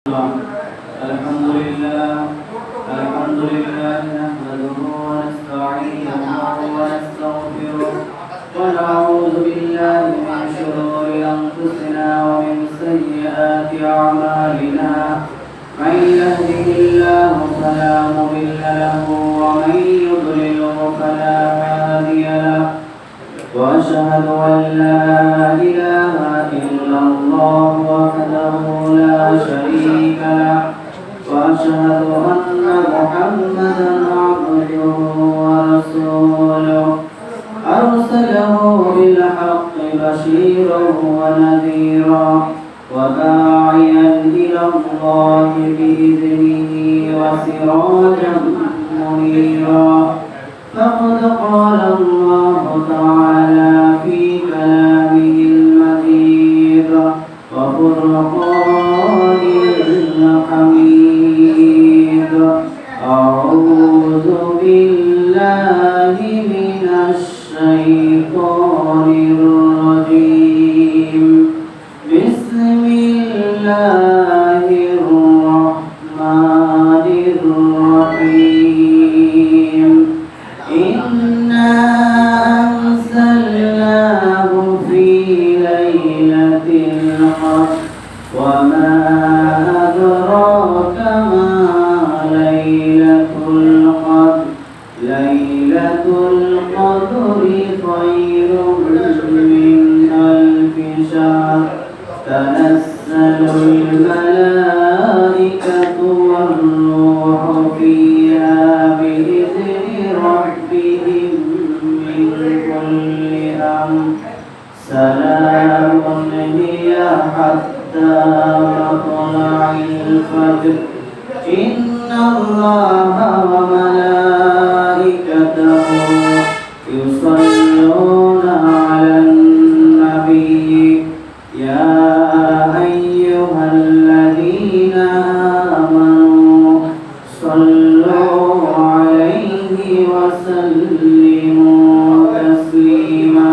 الحمد لله نحمده ونستعينه ونستغفره ونعوذ بالله من شرور أنفسنا ومن سيئات أعمالنا من يهده الله فلا مضل له ومن يضلله فلا هادي له وأشهد أن لا إله إلا الله وحده لا شريك له وأشهد أن محمدا عبده ورسوله أرسله بالحق بشيرا ونذيرا وداعيا إلى الله بإذنه وسراجا منيرا فقد قال الله تعالى في كلامه المجيد وفرقانه الحميد أعوذ بالله من الشيطان الرجيم بسم الله الرحمن الرحيم إنا أنزلناه في ليلة القدر وما أدراك ما ليلة القدر ليلة القدر خير من ألف شهر تنزل الملائكة والروح فيها بإذن ربهم من كل أمر سلام هي حتى مطلع الفجر إن الله وملائكته يصلون على النبي يا أيها الذين آمنوا صلوا عليه وسلموا تسليما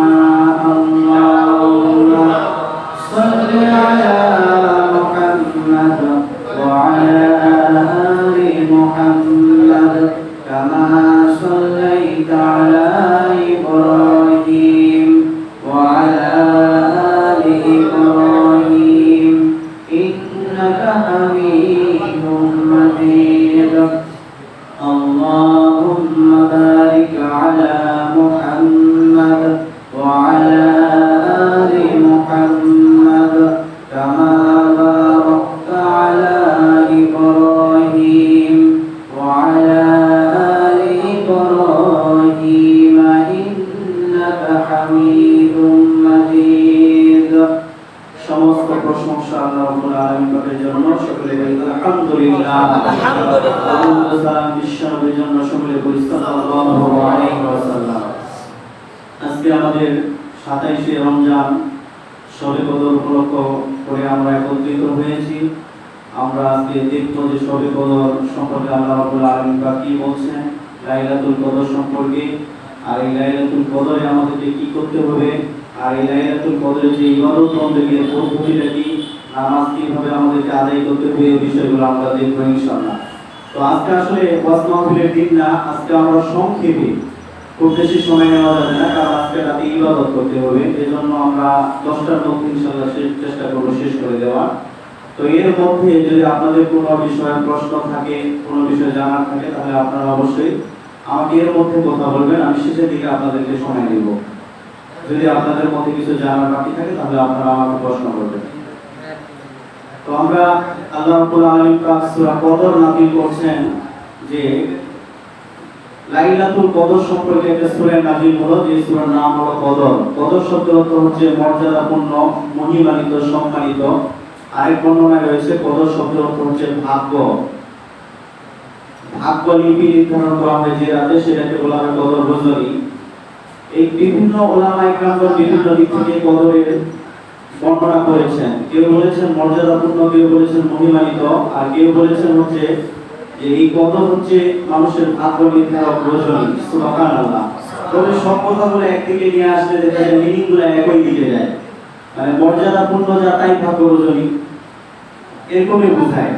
اللهم صل على محمد وعلى آل محمد كما صليت على إبراهيم وعلى آل إبراهيم إنك حميد مجيد اللهم بارك على محمد وعلى آل محمد كما باركت على إبراهيم وعلى آل إبراهيم إنك حميد مجيد সমস্ত প্রশংসা আল্লাহ রাব্বুল আলামিনের জন্য সকলে বলি আলহামদুলিল্লাহ আলহামদুলিল্লাহ বিশ্বনবীর জন্য সকলে বলি সাল্লাল্লাহু আলাইহি ওয়াসাল্লাম আজকে আমাদের 27শে রমজান শবে কদর উপলক্ষ করে আমরা একত্রিত হয়েছি আমরা আজকে দেখব যে শবে কদর সম্পর্কে আল্লাহ রাব্বুল আলামিন কি বলছেন লাইলাতুল কদর সম্পর্কে আর এই লাইলাতুল কদরে আমাদেরকে কি করতে হবে আর এই লাইলাতুল কদরের যে ইবাদত বন্দেগীর পদ্ধতিটা কি নামাজ কিভাবে আমাদেরকে আদায় করতে হবে এই বিষয়গুলো আমরা দেখব ইনশাআল্লাহ তো আজকে আসলে ওয়াজ মাহফিলের দিন না আজকে আমরা সংক্ষেপে খুব বেশি সময় নেওয়া যাবে না কারণ আজকে রাতে ইবাদত করতে হবে এজন্য আমরা 10টার মধ্যে ইনশাআল্লাহ চেষ্টা করব শেষ করে দেওয়ার তো এর মধ্যে যদি আপনাদের কোনো বিষয়ে প্রশ্ন থাকে কোনো বিষয় জানার থাকে তাহলে আপনারা অবশ্যই আমাকে এর মধ্যে কথা বলবেন আমি শেষের দিকে আপনাদেরকে সময় দেব যদি আপনাদের মধ্যে কিছু জানার বাকি থাকে তাহলে আপনারা আমাকে প্রশ্ন করবেন তো আমরা আল্লাহ রাব্বুল আলামিন পাক সূরা কদর নাযিল করছেন যে লাইলাতুল কদর সম্পর্কে একটা সূরা নাযিল হলো যে সূরার নাম হলো কদর কদর শব্দের অর্থ হচ্ছে মর্যাদাপূর্ণ মহিমান্বিত সম্মানিত আরেক বর্ণনায় রয়েছে কদর শব্দের অর্থ হচ্ছে ভাগ্য ভাগ্য লিপি নির্ধারণ করা হয় যে রাতে সেটাকে বলা হয় কদর রজনী এই বিভিন্ন উলামা ইকরাম বিভিন্ন দিক থেকে কদরের বর্ণনা করেছেন কেউ বলেছেন মর্যাদাপূর্ণ কেউ বলেছেন মহিমান্বিত আর কেউ বলেছেন হচ্ছে যে এই কদর হচ্ছে মানুষের ভাগ্য নির্ধারক রজনী সুবহানাল্লাহ তবে সব কথাগুলো একদিকে নিয়ে আসলে দেখা যায় মিনিংগুলো একই দিকে যায় মানে মর্যাদাপূর্ণ যা তাই ভাগ্য রজনী এরকমই বোঝায়।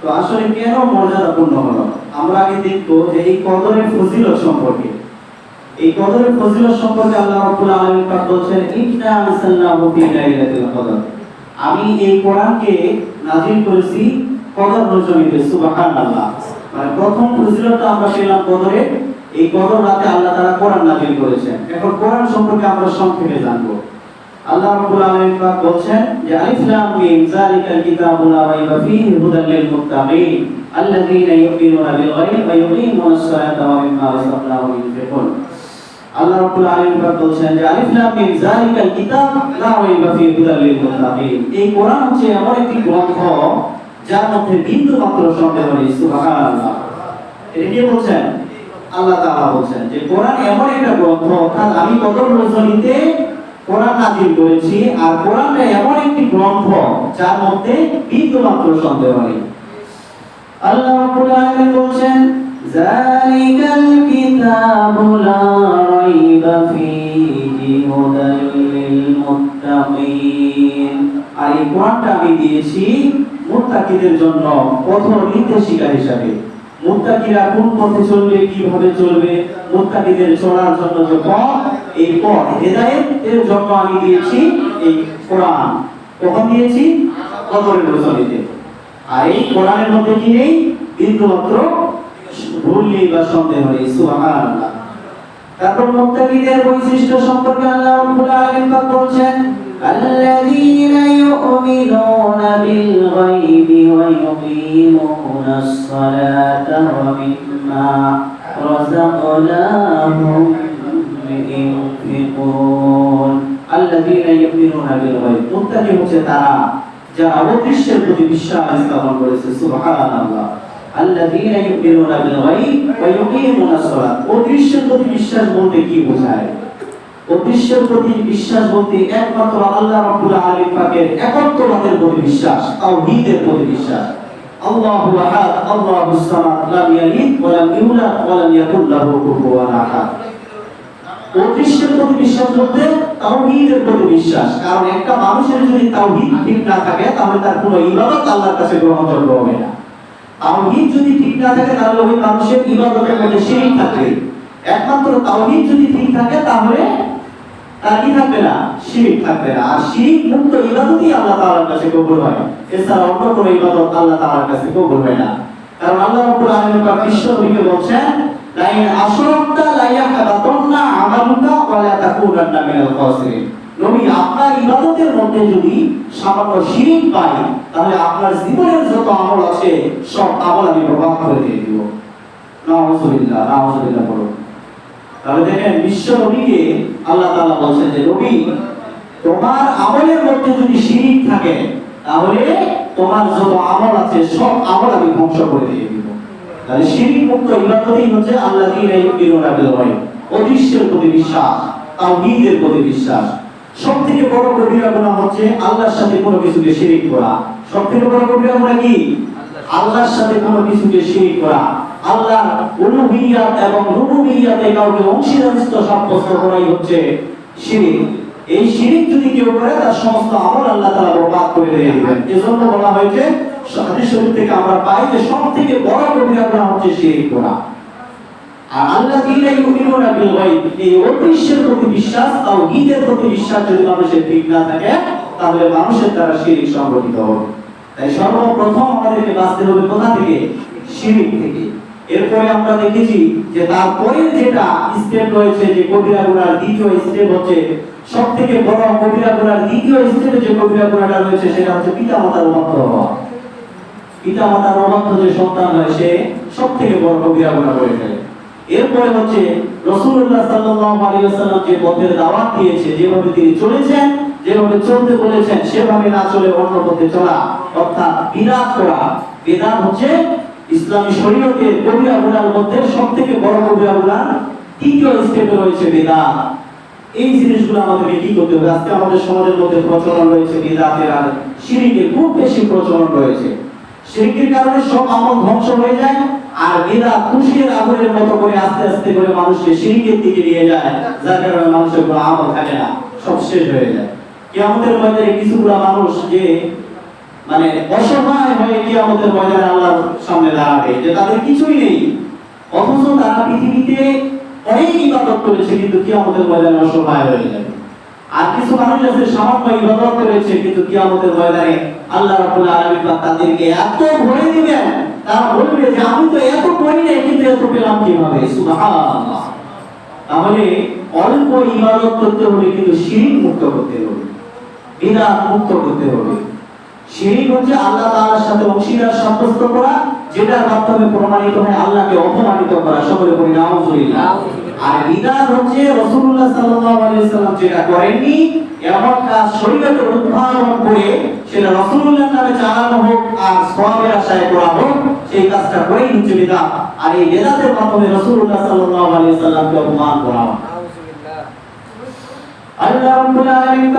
তো আসলে কেন মর্যাদাপূর্ণ হলো, আমরা আগে দেখবো যে এই কদরের ফজিলত সম্পর্কে। এই কদরের ফজিলত সম্পর্কে আল্লাহ রাব্বুল আলামিন পাক বলেন, ইন্না আরসালনাহু ফি লাইলাতিল কদর। আমি এই কোরআনকে নাযিল করেছি কদর রজনীতে। সুবহানাল্লাহ। মানে প্রথম ফজিলতটা আমরা পেলাম কদরে। এই কদর রাতে আল্লাহ তাআলা কোরআন নাযিল করেছেন। এখন কোরআন সম্পর্কে আমরা সংক্ষেপে জানবো। আল্লাহ রাব্বুল আলামিন পাক বলেন যে আলিফ লাম মিম যালিকাল কিতাবু লা রাইবা ফীহি হুদাল লিল মুত্তাকিন আল্লাযীনা ইউমিনুনা বিল গায়বি ওয়া ইউকিমুনাস সালাতা ওয়া মিম্মা রাযাকনাহুম ইউনফিকুন। আল্লাহ রাব্বুল আলামিন পাক বলেন যে আলিফ লাম মিম যালিকাল কিতাব লা রাইবা ফীহি হুদাল লিল মুত্তাকিন। এই কোরআন হচ্ছে এমন একটি গ্রন্থ যার মধ্যে বিন্দু মাত্র সন্দেহ নেই। সুবহানাল্লাহ। এটা কি বলছেন? আল্লাহ তাআলা বলেন যে কোরআন এমন একটা গ্রন্থ, অর্থাৎ আমি কদর রজনীতে কোরআন নাযিল করেছি, আর কোরআনটা এমন একটি গ্রন্থ যার মধ্যে বিন্দুমাত্র সন্দেহ নেই। আল্লাহ রাব্বুল আলামিন বলেন যালিকাল কিতাবু লা রাইবা ফীহি হুদাল লিল মুত্তাকিন। আর এই কোরআনটা আমি দিয়েছি মুত্তাকিদের জন্য পথ নির্দেশিকা হিসাবে। মুত্তাকিরা কোন পথে চলবে, কিভাবে চলবে, মুত্তাকিদের চলার জন্য যে পথ, এই পথ হেদায়েতের জন্য আমি দিয়েছি এই কোরআন। কখন দিয়েছি? কদরের রজনীতে। আর এই কোরআনের মধ্যে কি নেই? বিন্দুমাত্র ভুল নেই বা সন্দেহ নেই। সুবহানাল্লাহ। তারপর মুত্তাকিদের বৈশিষ্ট্য সম্পর্কে আল্লাহ রাব্বুল আলামিন পাক বলেন আল্লাযীনা ইউমিনুনা বিল গায়বি ওয়া ইউকিমুনাস সালাতা ওয়া মিম্মা রাযাকনাহুম ইউনফিকুন। আল্লাযীনা ইউমিনুনা বিল গায়ব, মুত্তাকি হচ্ছে তারা যারা অদৃশ্যের প্রতি বিশ্বাস স্থাপন করেছে। সুবহানাল্লাহ। আল্লাযীনা ইউমিনুনা বিল গায়ব ওয়া ইউকিমুনাস সালাত। অদৃশ্যের প্রতি বিশ্বাস বলতে কি বোঝায়? অদৃশ্যের প্রতি বিশ্বাস বলতে একমাত্র আল্লাহ রাব্বুল আলামিন পাকের একত্ববাদের প্রতি বিশ্বাস, তাওহীদের প্রতি বিশ্বাস। আল্লাহু আহাদ, আল্লাহুস সামাদ, লাম ইয়ালিদ ওয়া লাম ইউলাদ ওয়া লাম ইয়াকুল লাহু কুফুওয়ান আহাদ। অদৃশ্যের প্রতি বিশ্বাস বলতে তাওহীদের প্রতি বিশ্বাস। কারণ একটা মানুষের যদি তাওহীদ ঠিক না থাকে তাহলে তার কোনো ইবাদত আল্লাহর কাছে গ্রহণযোগ্য হবে না। তাওহীদ যদি ঠিক না থাকে তাহলে ওই মানুষের ইবাদতের মধ্যে শিরক থাকবে। একমাত্র তাওহীদ যদি ঠিক থাকে তাহলে তার কি থাকবে না? শিরক থাকবে না। আর শিরক মুক্ত ইবাদতই আল্লাহ তাআলার কাছে কবুল হয়। এছাড়া অন্য কোনো ইবাদত আল্লাহ তাআলার কাছে কবুল হয় না। কারণ আল্লাহ রাব্বুল আলামিন পাক বিশ্বনবীকে বলেন লা ইন আশরাকতা লা ইয়াহবাতান্না আমালুকা ওয়া লা তাকুনান্না মিনাল খাসিরিন। নবী, আপনার ইবাদতের মধ্যে যদি সামান্য শিরক পাই তাহলে আপনার জীবনের যত আমল আছে সব আমল আমি বরবাদ করে দিয়ে দিব। নাউযুবিল্লাহ, নাউযুবিল্লাহ বলুন। তাহলে দেখেন বিশ্ব নবীকে আল্লাহ তাআলা বলেন যে নবী, তোমার আমলের মধ্যে যদি শিরক থাকে তাহলে তোমার যত আমল আছে সব আমল আমি ধ্বংস করে দিয়ে দিব। তাহলে শিরক মুক্ত ইবাদতই হচ্ছে আল্লাযীনা ইউমিনুনা বিল গায়ব, অদৃশ্যের প্রতি বিশ্বাস, তাওহীদের প্রতি বিশ্বাস। সবথেকে বড় কবিরা গুনাহ হচ্ছে আল্লাহর সাথে কোনো কিছুকে শিরক করা। সবথেকে বড় কবিরা গুনাহ কি? আল্লাহর সাথে কোনো কিছুকে শিরক করা। আল্লাহর উলুহিয়াত এবং রুবুবিয়াতে কাউকে অংশীদারিত্ব সাব্যস্ত করাই হচ্ছে শিরক। এই শিরক যদি কেউ করে তার সমস্ত আমল আল্লাহ তাআলা বরবাদ করে দিয়ে দিবেন। এজন্য বলা হয়েছে, হাদিস শরীফ থেকে আমরা পাই যে সবথেকে বড় কবিরা গুনাহ হচ্ছে শিরক করা। আর আল্লাযীনা ইউমিনুনা বিল গায়ব, এই অদৃশ্যের প্রতি বিশ্বাস, তাওহীদের প্রতি বিশ্বাস যদি মানুষের ঠিক না থাকে তাহলে মানুষের দ্বারা শিরক সংগঠিত হবে। তাই সর্বপ্রথম আমাদেরকে বাঁচতে হবে কোথা থেকে? শিরক থেকে। এরপরে আমরা দেখেছি যে তারপরে যেটা স্টেপ রয়েছে, যে কবিরা গুনার দ্বিতীয় স্টেপ হচ্ছে, সবথেকে বড় কবিরা গুনার দ্বিতীয় স্টেপে যে কবিরা গুনাহটা রয়েছে সেটা হচ্ছে পিতামাতার অবাধ্য হওয়া। পিতামাতার অবাধ্য যে সন্তান হয় সে সবথেকে বড় কবিরা গুনাহ করে ফেলে। এরপরে হচ্ছে রাসূলুল্লাহ সাল্লাল্লাহু আলাইহি ওয়াসাল্লাম যে পথের দাওয়াত দিয়েছে, যেভাবে তিনি চলেছেন, যেভাবে চলতে বলেছেন সেভাবে না চলে অন্য পথে চলা, অর্থাৎ বিদআত করা। বিদআত হচ্ছে ইসলামী শরীয়তের কবিরা গুনাহের মধ্যে সবথেকে বড় কবিরা গুনাহ তৃতীয় স্টেপে রয়েছে বিদআত। এই জিনিসগুলো আমাদেরকে কি করতে হবে? আজকে আমাদের সমাজের মধ্যে প্রচলন রয়েছে বিদআতের আর শিরকের খুব বেশি প্রচলন রয়েছে। শিরকের কারণে সব আমল ধ্বংস হয়ে যায়, আর বিদআত খুশির আগুনের মতো করে আস্তে আস্তে করে মানুষকে শিরকের দিকে নিয়ে যায়, যার কারণে মানুষের কোনো আমল থাকে না, সব শেষ হয়ে যায়। কিয়ামতের ময়দানে কিছুগুলো মানুষ যে মানে অসহায় হয়ে কিয়ামতের ময়দানে আল্লাহর সামনে দাঁড়াবে, যে তাদের কিছুই নেই, অথচ তারা পৃথিবীতে অনেক ইবাদত করেছে কিন্তু কিয়ামতের ময়দানে অসহায় হয়ে যাবে। আর কিছু মানুষ আছে সামান্য ইবাদত করেছে কিন্তু কিয়ামতের ময়দানে আল্লাহ রাব্বুল আলামিন তাদেরকে এত ভরে দিবেন, তারা বলবে যে আমি তো এত করি নাই কিন্তু এত পেলাম কিভাবে। সুবহানাল্লাহ। তাহলে অল্প ইবাদত করতে হলে কিন্তু শিরক মুক্ত করতে হবে, বিদআত মুক্ত করতে হবে। শিরক হচ্ছে আল্লাহ তাআলার সাথে অংশীদার সাব্যস্ত করা, যেটার মাধ্যমে প্রমাণিত হয় আল্লাহকে অপমানিত করা। সকলে বলি নাউযুবিল্লাহ। আর বিদআত হচ্ছে রাসূলুল্লাহ সাল্লাল্লাহু আলাইহি ওয়াসাল্লাম যেটা করেননি এমন কাজ শরীয়তে উদ্ভাবন করে সেটা রাসূলুল্লাহর নামে চালানো হোক আর সওয়াবের আশায় করা হোক, সেই কাজটা করেই হচ্ছে বিদআত। আর এই বিদআতের মাধ্যমে রাসূলুল্লাহ সাল্লাল্লাহু আলাইহি ওয়াসাল্লামকে অপমান করা হয়। আল্লাহ রাব্বুল আলামিন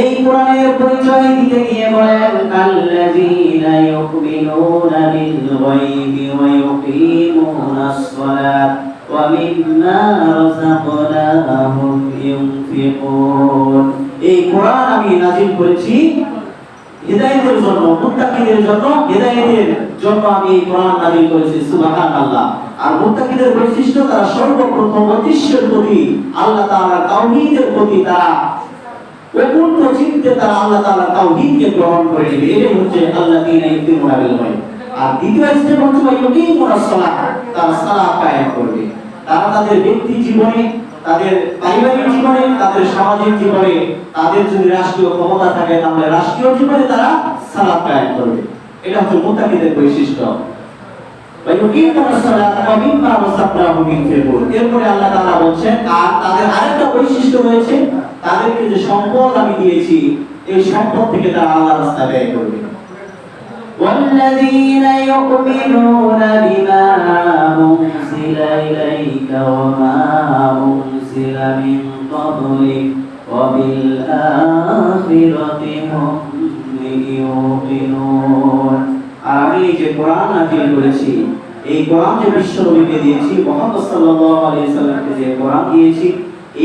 এই কোরআনের পরিচয় দিতে গিয়ে বলেন আল্লাযীনা ইউমিনুনা বিল গায়বি ওয়া ইউকিমুনাস সালাত ওয়া মিম্মা রাযাকনাহুম ইউনফিকুন। এই কোরআন আমি নাযিল করেছি হিদায়াতের জন্য, মুত্তাকিদের জন্য, হিদায়াতের জন্য আমি এই কোরআন নাযিল করেছি। সুবহানাল্লাহ। আর মুত্তাকিদের বৈশিষ্ট্য তারা সর্বপ্রথম অতিশ্বর প্রতি আল্লাহ তাআলার তাওহীদের প্রতি তারা অকুণ্ঠ চিত্তে তারা আল্লাহ তাআলার তাওহীদকে গ্রহণ করে নেবে। এটাই হচ্ছে আল্লাযীনা ইউমিনুনা বিল গায়ব। আর দ্বিতীয় স্টেপ হচ্ছে ইউকিমুনাস সালাত, তারা সালাত কায়েম করবে। তারা তাদের ব্যক্তি জীবনে, তাদের পারিবারিক জীবনে, তাদের সামাজিক জীবনে, তাদের যদি রাষ্ট্রীয় ক্ষমতা থাকে তাহলে রাষ্ট্রীয় জীবনে তারা সালাত কায়েম করবে। এটা হচ্ছে মুত্তাকিদের বৈশিষ্ট্য। এরপরে আল্লাহ তাআলা বলছেন আর তাদের আরেকটা বৈশিষ্ট্য রয়েছে, তাদেরকে যে সম্পদ আমি দিয়েছি এই সম্পদ থেকে তারা আল্লাহর রাস্তায় ব্যয় করবে। والذين يؤمنون بما أنزل إليك وما أنزل من قبلك وبالآخرة هم يوقنون। আমি যে কোরআন নাযিল করেছি, এই কোরআন যে বিশ্বনবীকে দিয়েছি, মুহাম্মদ সাল্লাল্লাহু আলাইহি ওয়াসাল্লামকে যে কোরআন দিয়েছি,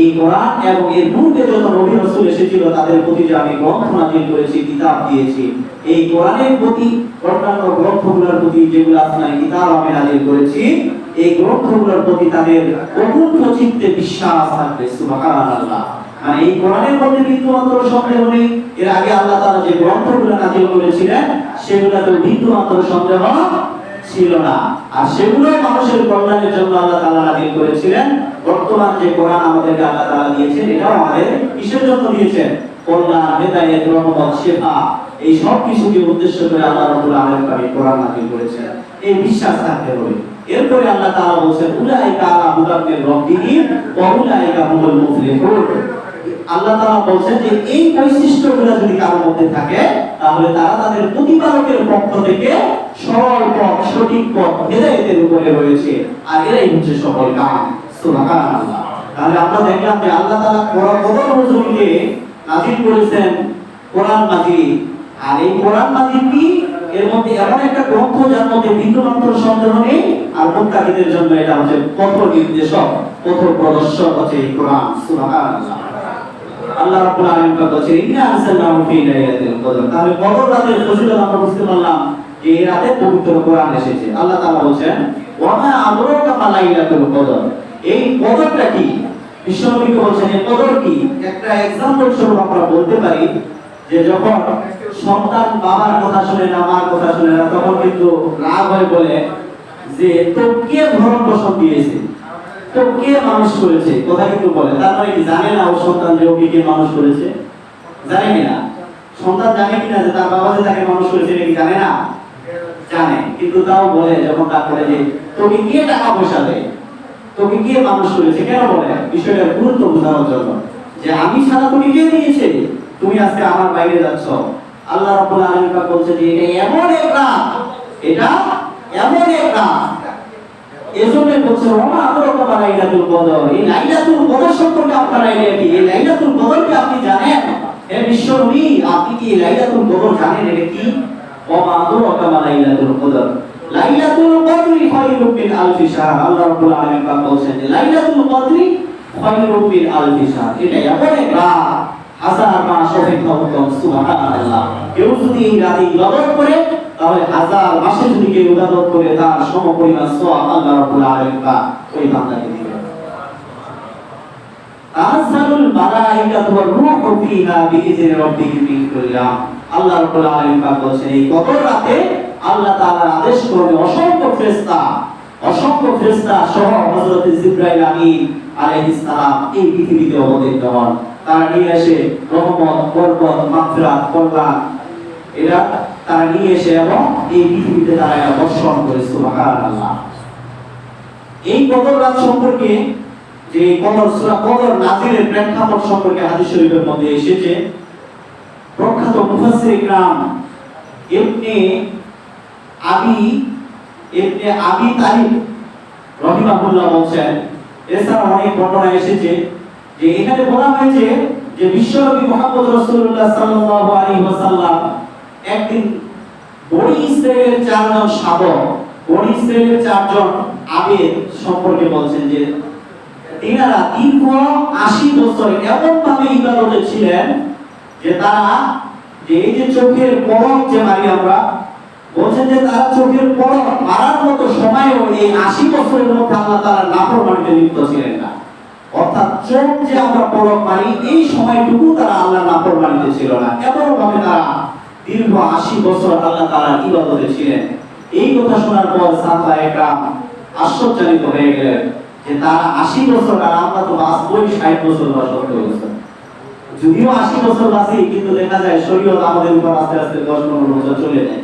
এই কোরআন এবং এর পূর্বে যত নবী রাসূল এসেছিল তাদের প্রতি যে আমি গ্রন্থ নাযিল করেছি, কিতাব দিয়েছি, এই কোরআনের প্রতি অন্যান্য গ্রন্থগুলোর প্রতি যেগুলো আসমানি কিতাব আমি নাযিল করেছি, এই গ্রন্থগুলোর প্রতি তাদের অকুণ্ঠ চিত্তে বিশ্বাস থাকবে। সুবহানাল্লাহ। মানে এই কোরআনের মধ্যে বিন্দুমাত্র সন্দেহ নেই। এর আগে আল্লাহ তাআলা যে গ্রন্থগুলো নাযিল করেছিলেন সেগুলোতে বিন্দুমাত্র সন্দেহ ছিল না, আর সেগুলোই মানুষের কল্যাণের জন্য আল্লাহ তাআলা নাযিল করেছিলেন। বর্তমান যে কোরআন আমাদেরকে আল্লাহ তাআলা দিয়েছেন এটাও আমাদের কিসের জন্য দিয়েছেন? কল্যাণ, হেদায়েত, রহমত, শিফা, এই সব কিছুকে উদ্দেশ্য করে আল্লাহ রাব্বুল আলামিন কোরআন নাযিল করেছেন। এই বিশ্বাস থাকতে হবে। এরপরে আল্লাহ তাআলা বলেন উলাইকা আলা হুদাম মির রাব্বিহিম ওয়া উলাইকা হুমুল মুফলিহুন। আল্লাহ তাআলা বলেন যে এই বৈশিষ্ট্যগুলো যদি কারোর মধ্যে থাকে তাহলে তারা তাদের প্রতিপালকের পক্ষ থেকে সরল পথ, সঠিক পথ, হেদায়েতের উপরে রয়েছে, আর এরাই হচ্ছে সফল কাম। সুবহানাল্লাহ। তাহলে আমরা দেখলাম যে আল্লাহ তাআলা কোরআন কদর নজরুলকে নাযিল করেছেন কোরআন মাজিদ। আর এই কোরআন মাজিদ কি? এর মধ্যে এমন একটা গ্রন্থ যার মধ্যে বিন্দুমাত্র সন্দেহ নেই, আর মুত্তাকিদের জন্য এটা হচ্ছে পথ নির্দেশক, পথ প্রদর্শক হচ্ছে এই কোরআন। সুবহানাল্লাহ। আল্লাহ রাব্বুল আলামিন বলেছেন ইন্না আরসালনাহু ফি লাইলাতিল কদর। তাহলে কদর রাতের ফজিলত আমরা বুঝতে পারলাম যে এই রাতে পবিত্র কোরআন এসেছে। আল্লাহ তাআলা বলেন ওয়া মা আদরাকা মা লাইলাতুল কদর। এই কদরটা কি? বিশ্বনবীকে বলেন এই কদর কি? একটা एग्जांपल স্বরূপ আমরা বলতে পারি যে যখন সন্তান বাবার কথা শুনে না, মার কথা শুনে না, তখন কিন্তু রাগ হয়ে বলে যে তো কে ভরণ পোষণ দিয়েছে, তো কে মানুষ করেছে, কথা কিন্তু বলে। তার মানে কি জানে না ও সন্তান যে ওকে কে মানুষ করেছে? জানে কিনা? সন্তান জানে কিনা যে তার বাবা যে তাকে মানুষ করেছে, এটা কি জানে না? জানে, কিন্তু তাও বলে যখন তার বলে যে তোকে কে টাকা পয়সা দেয়, তোকে কে মানুষ করেছে, কেন বলে? বিষয়টার গুরুত্ব বোঝানোর জন্য যে আমি ছাড়া তোকে কে দিয়েছে, তুমি আজকে আমার বাইরে যাচ্ছ। আল্লাহ রাব্বুল আলামিন বলছে যে এটা এমন এক রাত, এটা এমন এক রাত, এজন্য বলছে ওমা আদরাকা মা লাইলাতুল কদর। এই লাইলাতুল কদর সম্পর্কে আপনার আইডিয়া কি? এই লাইলাতুল কদর কি আপনি জানেন? হে বিশ্বনবী, আপনি কি এই লাইলাতুল কদর জানেন? এটা কি? ওমা আদরাকা মা লাইলাতুল কদর। লাইলাতুল কদরি খায়রুম মিন আলফি শাহর। আল্লাহ রাব্বুল আলামিন বলছেন যে লাইলাতুল কদরি খায়রুম মিন আলফি শাহর। এটা এমন এক রাত, হাজার মাস অপেক্ষা উত্তম। সুবহানাল্লাহ। কেউ যদি এই রাতে ইবাদত করে তাহলে হাজার মাসে যদি কেউ ইবাদত করে তার সমপরিমাণ সওয়াব আল্লাহ রাব্বুল আলামিন ওই বান্দাকে দিবেন। তানাজ্জালুল মালাইকাতু ওয়ার রূহু ফীহা বিইذনি রাব্বিহিম মিন কুল্লি আমর। আল্লাহ রাব্বুল আলামিন বলেছেন এই কদর রাতে আল্লাহ তাআলার আদেশ ক্রমে অসংখ্য ফেরেশতা সহ হযরত জিবরাইল আমিন আলাইহিস সালাম এই পৃথিবীতে অবতীর্ণ হন। তারা নিয়ে এসে রহমত, বরকত, মাগফিরাত, কল্যাণ এরা তারা নিয়ে এসে এবং এই পৃথিবীতে তারা বর্ষণ করে। সুবহানাল্লাহ। এই কদর রাত সম্পর্কে যে সূরা কদর নাযিলের প্রেক্ষাপট সম্পর্কে হাদিস শরীফের মধ্যে এসেছে। প্রখ্যাত মুফাসসির ইকরাম ইবনে আবি তালিব রাহিমাহুল্লাহ বলেন, এছাড়া অনেক বর্ণনা এসেছে যে এখানে বলা হয়েছে যে বিশ্বনবী মুহাম্মদ রাসূলুল্লাহ সাল্লাল্লাহু আলাইহি ওয়াসাল্লাম একদিন বনি ইসরাইলের চারজন শাবক, বনি ইসরাইলের চারজন আবেদ সম্পর্কে বলছেন যে তিনারা দীর্ঘ 80 বছর এমন ভাবে ইবাদতে ছিলেন যে তারা যে এই যে চোখের পলক যে মারি আমরা, বলছেন যে তারা চোখের পলক মারার মতো সময়ও এই 80 বছরের মধ্যে আল্লাহ তাআলা নাফরমানিতে লিপ্ত ছিলেন না। অর্থাৎ চোখ যে আমরা পলক মারি এই সময়টুকু তারা আল্লাহ নাফরমানিতে ছিল না। এমন ভাবে তারা দীর্ঘ 80 বছর আল্লাহ তাআলার ইবাদতে ছিলেন। এই কথা শোনার পর সাহাবায়ে কেরাম আশ্চর্যজনিত হয়ে গেলেন যে তারা 80 বছর আর আমরা তো বাঁচবই 60 বছর বা 70 বছর। যদিও 80 বছর বাঁচি কিন্তু দেখা যায় শরীয়ত আমাদের উপর আস্তে আস্তে 10-15 বছর চলে যায়।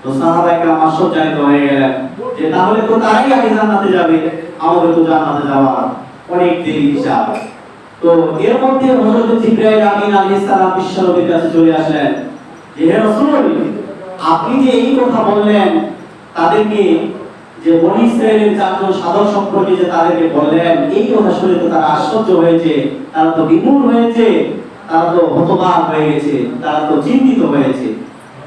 তো সাহাবায়ে কেরাম আশ্চর্যজনিত হয়ে গেলেন যে তাহলে তো তারাই আগে জান্নাতে যাবে, আমাদের তো জান্নাতে যাওয়ার অনেক দেরি হিসাব। তো এর মধ্যে হযরত জিবরাইল আমিন আলাইহিস সালাম বিশ্বনবীর কাছে চলে আসলেন যে হে রাসূল, আপনি যে এই কথা বললেন তাদেরকে যে বনি ইসরাইলের চারজন সাধক সম্পর্কে যে তাদেরকে বললেন, এই কথা শুনে তো তারা আশ্চর্য হয়েছে, তারা তো বিমূঢ় হয়েছে, তারা তো হতবাক হয়ে গেছে, তারা তো চিন্তিত হয়েছে।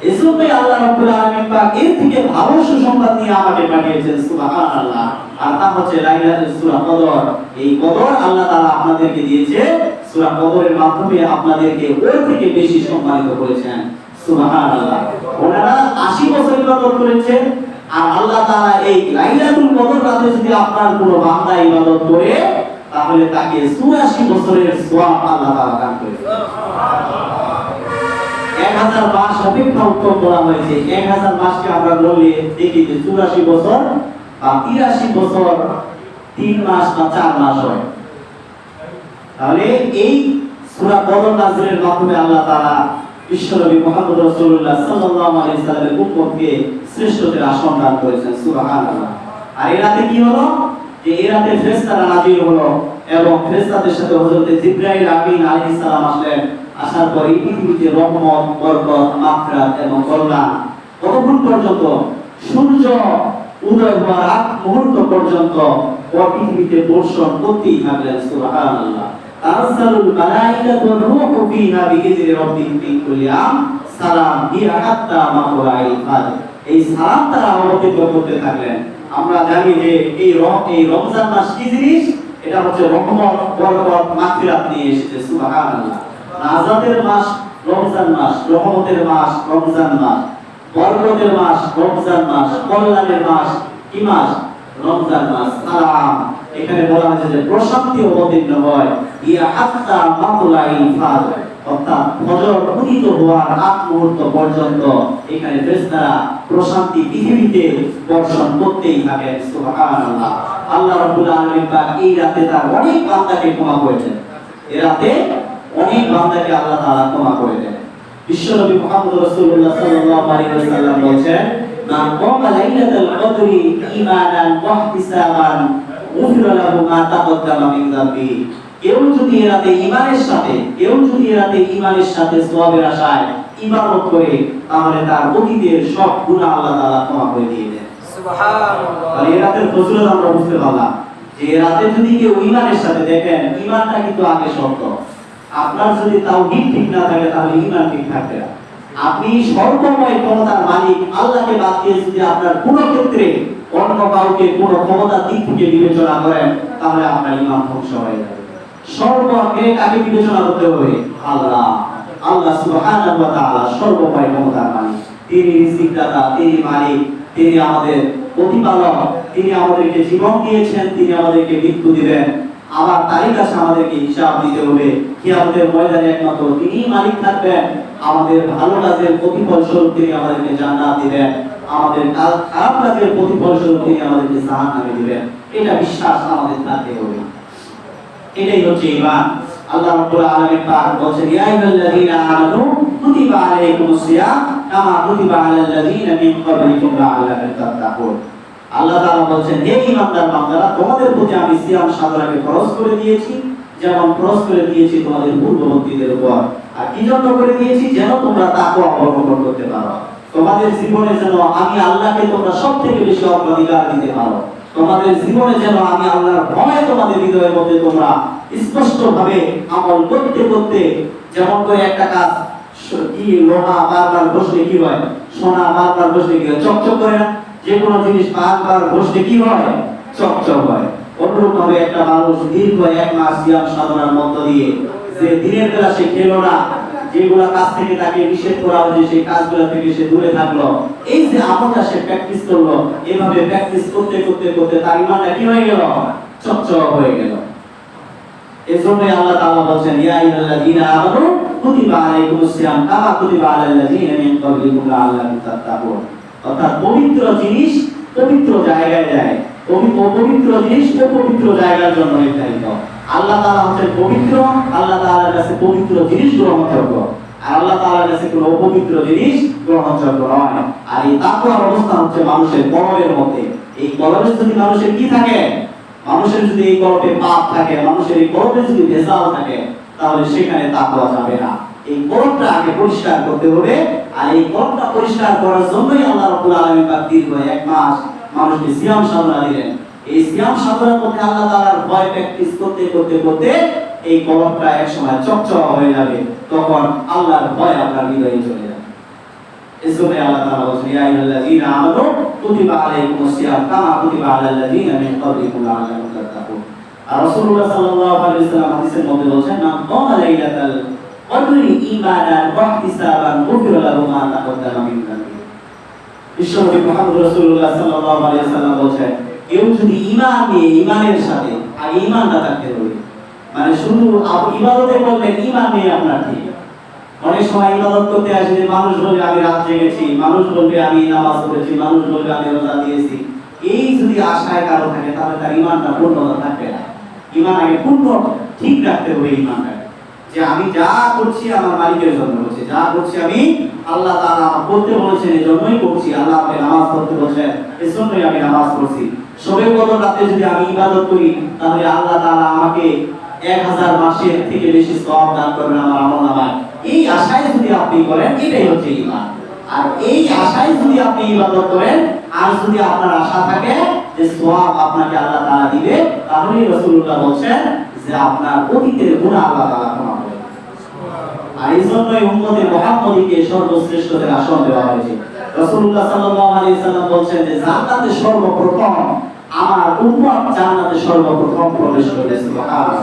এজন্যই আল্লাহ রাব্বুল আলামিন পাক এর থেকে ভালো সুসংবাদ নিয়ে আমাকে পাঠিয়েছেন। সুবহানাল্লাহ। আর তা হচ্ছে লাইলাতুল সূরা কদর। এই কদর আল্লাহ তাআলা আপনাদেরকে দিয়েছে, সূরা কদরের মাধ্যমে আপনাদেরকে ওর থেকে বেশি সম্মানিত করেছেন। সুবহানাল্লাহ। ওনারা 80 বছর ইবাদত করেছেন আর আল্লাহ তাআলা এই লাইলাতুল কদর রাতে যদি আপনার কোনো বান্দা ইবাদত করে তাহলে তাকে 84 বছরের সওয়াব আল্লাহ তাআলা দান করেছেন। 1000 মাস অপেক্ষা উত্তম বলা হয়েছে। 1000 মাসকে আমরা বললে দেখি যে 84 বছর বা 83 বছর 3 মাস বা 4 মাস হয়। তাহলে এই সূরা কদর নাযিলের মাধ্যমে আল্লাহ তাআলা বিশ্বনবী মুহাম্মদ রাসূলুল্লাহ সাল্লাল্লাহু আলাইহি সাল্লামের উম্মতকে শ্রেষ্ঠত্বের আসন দান করেছেন। সুবহানাল্লাহ। আর এই রাতে কি হলো যে এই রাতে ফেরেশতারা নাযিল হলো এবং ফেরেশতাদের সাথে হযরত জিবরাইল আমিন আলাইহিস সালাম আসলেন। আসার পর এই পৃথিবীতে রহমত, বরকত, মাগফিরাত এবং কল্যাণ ততক্ষণ পর্যন্ত সূর্য উদয় হওয়ার আগ মুহূর্ত পর্যন্ত পৃথিবীতে বর্ষণ করতেই থাকলেন। সুবহানাল্লাহ। তানাজ্জালুল মালাইকাতু ওয়ার রূহু ফীহা বিইذনি রাব্বিহিম মিন কুল্লি আমর সালাম হিয়া হাত্তা মাতলাইল ফাজর। এই সালাম তারা অবতীর্ণ করতে থাকলেন। আমরা জানি যে এই রমজান মাস কি জিনিস? এটা হচ্ছে রহমত, বরকত, মাগফিরাত নিয়ে এসেছে। সুবহানাল্লাহ। নাজাতের মাস রমজান মাস, রহমতের মাস রমজান মাস, বরকতের মাস রমজান মাস, কল্যাণের মাস কি মাস? রমজান মাস। সালাম এখানে বলা হয়েছে যে প্রশান্তি অবতীর্ণ হয় ইয়া হাত্তা মাতলাইল ফাজর, অর্থাৎ ফজর উদিত হওয়ার আগ মুহূর্ত পর্যন্ত এখানে ফেরেশতারা প্রশান্তি পৃথিবীতে বর্ষণ করতেই থাকেন। সুবহানাল্লাহ। আল্লাহ রাব্বুল আলামিন পাক এই রাতে তার অনেক বান্দাকে ক্ষমা করেছেন। এই রাতে অনেক বান্দাকে আল্লাহ তাআলা ক্ষমা করে দেন। বিশ্বনবী মুহাম্মদ রাসূলুল্লাহ সাল্লাল্লাহু আলাইহি ওয়াসাল্লাম বলেছেন, মান ক্বামা লাইলাতুল কদরি ঈমানান ওয়া ইহতিসাবান গুফিরা লাহু মা তাকদ্দামা মিন যামবি। কেউ যদি এ রাতে ঈমানের সাথে সওয়াবের আশায় ইবাদত করে তাহলে তার অতীতের সব গুনাহ আল্লাহ তাআলা ক্ষমা করে দিয়ে দেন। সুবহানাল্লাহ। আর এই রাতের ফজিলত আমরা বুঝতে পারলাম যে এই রাতে যদি কেউ ঈমানের সাথে, দেখেন ঈমানটা কিন্তু আগে শর্ত। আপনার যদি তাওহীদ ঠিক না থাকে তাহলে ঈমান ঠিক থাকবে না। আপনি সর্বময় ক্ষমতার মালিক আল্লাহকে বাদ দিয়ে যদি আপনার কোনো ক্ষেত্রে অন্য কাউকে কোনো ক্ষমতার দিক থেকে বিবেচনা করেন তাহলে আপনার ঈমান ধ্বংস হয়ে যাবে। সর্বাগ্রে কাকে বিবেচনা করতে হবে? আল্লাহ। আল্লাহ সুবহানাহু ওয়া তাআলা সর্বোপরি ক্ষমতার মালিক। তিনি রিজিক দাতা, তিনি মালিক, তিনি আমাদের প্রতিপালক, তিনি আমাদেরকে জীবন দিয়েছেন, তিনি আমাদেরকে মৃত্যু দিবেন। আবার তারই কাছে আমাদেরকে হিসাব দিতে হবে। কিয়ামতের ময়দানে একমাত্র তিনিই মালিক থাকবেন। আমাদের ভালো কাজের প্রতিফল স্বরূপ তিনি আমাদেরকে জান্নাত দিবেন, আমাদের খারাপ কাজের প্রতিফল স্বরূপ তিনি আমাদেরকে জাহান্নামে দিবেন। এটা বিশ্বাস আমাদের থাকতে হবে। এটাই হচ্ছে ঈমান। আল্লাহ রাব্বুল আলামিন পাক বলেন, ইয়া আইয়ুহাল্লাযীনা আমানু কুতিবা আলাইকুমুস সিয়াম কামা কুতিবা আলাল লাযীনা মিন ক্বাবলিকুম লাআল্লাকুম তাত্তাকুন। আল্লাহ তাআলা বলেন, হে ঈমানদার বান্দারা, তোমাদের প্রতি আমি সিয়াম সাধনাকে ফরজ করে দিয়েছি, যেমন ফরজ করে দিয়েছি তোমাদের পূর্ববর্তীদের উপর। আর কি জন্য করে দিয়েছি? যেন তোমরা তাকওয়া অবলম্বন করতে পারো। তোমাদের জীবনে যেন আমি আল্লাহকে তোমরা সবথেকে বেশি অগ্রাধিকার দিতে পারো। তোমাদের জীবনে যেন আমি আল্লাহর ভয় তোমাদের হৃদয়ের মধ্যে তোমরা স্পষ্টভাবে আমল করতে করতে, যেমন করে একটা কাজ কি লোহা বারবার ঘষলে কি হয়, সোনা বারবার ঘষলে কি হয়, চকচক করে না? যে কোনো জিনিস বারবার ঘষলে কি হয়? চকচক হয়। অনুরূপ ভাবে একটা মানুষ দীর্ঘ 1 মাস সিয়াম সাধনার মধ্য দিয়ে যে দিনের বেলা সে খেলো না, যেগুলা কাজ থেকে তাকে নিষেধ করা হয়েছে সেই কাজগুলো থেকে সে দূরে থাকলো, এই যে আমলটা সে প্র্যাকটিস করলো, এইভাবে প্র্যাকটিস করতে করতে করতে তার ঈমানটা কি হয়ে গেল? চকচক হয়ে গেল। এজন্যই আল্লাহ তাআলা বলেন, ইয়া আইয়ুহাল্লাযীনা আমানু কুতিবা আলাইকুমুস সিয়াম কামা কুতিবা আলাল লাযীনা মিন ক্বাবলিকুম লাআল্লাকুম তাত্তাকুন। অর্থাৎ পবিত্র জিনিস পবিত্র জায়গায় যায়, পবিত্র জিনিস পবিত্র জায়গার জন্য নির্ধারিত। আল্লাহ তাআলা হচ্ছেন পবিত্র, আল্লাহ তাআলার কাছে পবিত্র জিনিস গ্রহণযোগ্য, আর আল্লাহ তাআলার কাছে কোনো অপবিত্র জিনিস গ্রহণযোগ্য নয়। আর এই তাকওয়ার অবস্থান হচ্ছে মানুষের কলবের মধ্যে। এই কলবে যদি মানুষের কি থাকে? মানুষের যদি এই কলবে পাপ থাকে, মানুষের এই কলবে যদি ভেজাল থাকে, তাহলে সেখানে তাকওয়া যাবে না। এই কলবটা আগে পরিষ্কার করতে হবে। আর এই কলবটা পরিষ্কার করার জন্যই আল্লাহ রাব্বুল আলামিন পাক দীর্ঘ 1 মাস মানুষকে সিয়াম সাধনা দিলেন। এই সিয়াম সাধনার মধ্যে আল্লাহ তাআলার ভয় প্র্যাকটিস করতে করতে করতে এই কলবটা এক সময় চকচক হয়ে যাবে, তখন আল্লাহর ভয় আপনার হৃদয়ে চলে যাবে। এজন্য আল্লাহ তাআলা বলেন, ইয়া আইয়ুহাল্লাযীনা আমানু কুতিবা আলাইকুমুস সিয়াম কামা কুতিবা আলাল লাযীনা মিন ক্বাবলিকুম লাআল্লাকুম তাত্তাকুন। আর রাসূলুল্লাহ সাল্লাল্লাহু আলাইহি ওয়াসাল্লাম হাদিসের মধ্যে বলেন, মান ক্বামা লাইলাতাল কদরি ঈমানান ওয়া ইহতিসাবান গুফিরা লাহু মা তাকদ্দামা মিন যামবি। বিশ্বনবী মুহাম্মদ রাসূলুল্লাহ সাল্লাল্লাহু আলাইহি ওয়াসাল্লাম বলেন, কেউ যদি ঈমান নিয়ে, ঈমানের সাথে, আর ঈমানটা থাকতে হবে, মানে শুধু ইবাদতে বললেন ঈমান নিয়ে আপনার ঠিক। অনেক সময় ইবাদত করতে আসে যে মানুষ বলবে আমি রাত জেগেছি, মানুষ বলবে আমি নামাজ পড়েছি, মানুষ বলবে আমি রোজা দিয়েছি, এই যদি আশায় কারো থাকে তাহলে তার ঈমানটা পূর্ণতা থাকবে না। ঈমান আগে পূর্ণ ঠিক রাখতে হবে ঈমানটা, যে আমি যা করছি আমার মালিকের জন্য করছি, যা করছি আমি আল্লাহ তাআলা আমাকে করতে বলেছেন এই জন্যই করছি। আল্লাহ আমাকে নামাজ পড়তে বলেছেন এজন্যই আমি নামাজ পড়ছি। শবে কদর রাতে যদি আমি ইবাদত করি, তাহলে আল্লাহ তাআলা আমাকে 1000 মাসের থেকে বেশি সওয়াব দান করবেন আমার আমলনামায়। এই আশায় যদি আপনি করেন, এটাই হচ্ছে ঈমান। আর এই আশায় যদি আপনি ইবাদত করেন, আর যদি আপনার আশা থাকে যে সওয়াব আপনাকে আল্লাহ তাআলা দিবে, তাহলে রাসূলুল্লাহ বলেন যে আপনার অতীতের গুনাহ আল্লাহ তাআলা ক্ষমা করবেন। আর এই জন্যই উম্মতে মুহাম্মদীকে সর্বশ্রেষ্ঠদের আসন দেওয়া হয়েছে। রাসূলুল্লাহ সাল্লাল্লাহু আলাইহি সাল্লাম বলেন যে জান্নাতে সর্বপ্রথম আমার উম্মত জান্নাতে সর্বপ্রথম প্রবেশ করবে। সুবহানাল্লাহ।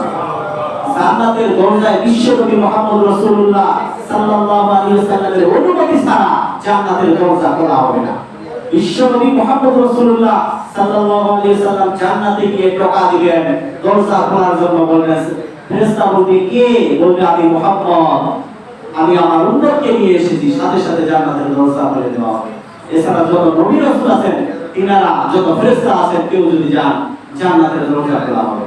জান্নাতের দরজায় বিশ্বনবী মুহাম্মদ রাসূলুল্লাহ সাল্লাল্লাহু আলাইহি ওয়াসাল্লামের অনুমতি ছাড়া জান্নাতের দরজা খোলা হবে না। বিশ্বনবী মুহাম্মদ রাসূলুল্লাহ সাল্লাল্লাহু আলাইহি ওয়াসাল্লাম জান্নাতে গিয়ে টোকা দিবেন, দরজা খোলার জন্য বলবেন, ফেরেশতা বলবে কে? বলবে আমি মুহাম্মদ, আমি আমার উম্মতকে নিয়ে এসেছি। সাথে সাথে জান্নাতের দরজা খুলে দেওয়া হবে। এছাড়া যত নবী রাসূল আছেন, তিনারা যত ফেরেশতা আছেন, কেউ যদি যান জান্নাতের দরজা খোলা হবে।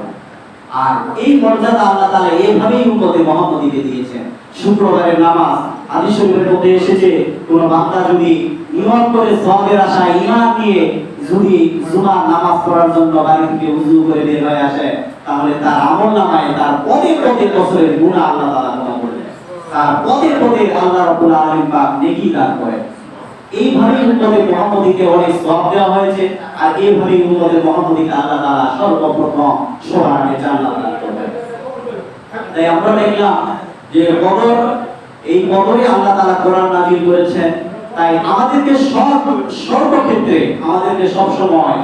আর এই মর্যাদা আল্লাহ তাআলা এইভাবেই উম্মতে মুহাম্মদীকে দিয়েছেন। শুক্রবারের নামাজ হাদিস শরীফের মধ্যে এসেছে, কোন বান্দা যদি নিয়ত করে সওয়াবের আশায় ঈমান নিয়ে যদি জুমার নামাজ পড়ার জন্য বাড়ি থেকে ওযু করে বের হয়ে আসে, তাহলে তার আমলনামায় তার পদে পদে বছরের গুনাহ আল্লাহ তাআলা ক্ষমা করে দেন। তার পদে পদে আল্লাহ রাব্বুল আলামিন পাক নেকি দান করেন। এইভাবেই উম্মতে মুহাম্মদীকে অনেক সওয়াব দেওয়া হয়েছে। আর এইভাবেই উম্মতে মুহাম্মদীকে আল্লাহ তাআলা সর্বপ্রথম সবার আগে জান্নাত দান করবেন। তাই আমরা দেখলাম যে কদর, এই কদরে আল্লাহ তাআলা কোরআন নাযিল করেছেন। তাই আমাদেরকে সর্বক্ষেত্রে আমাদেরকে সব সময়,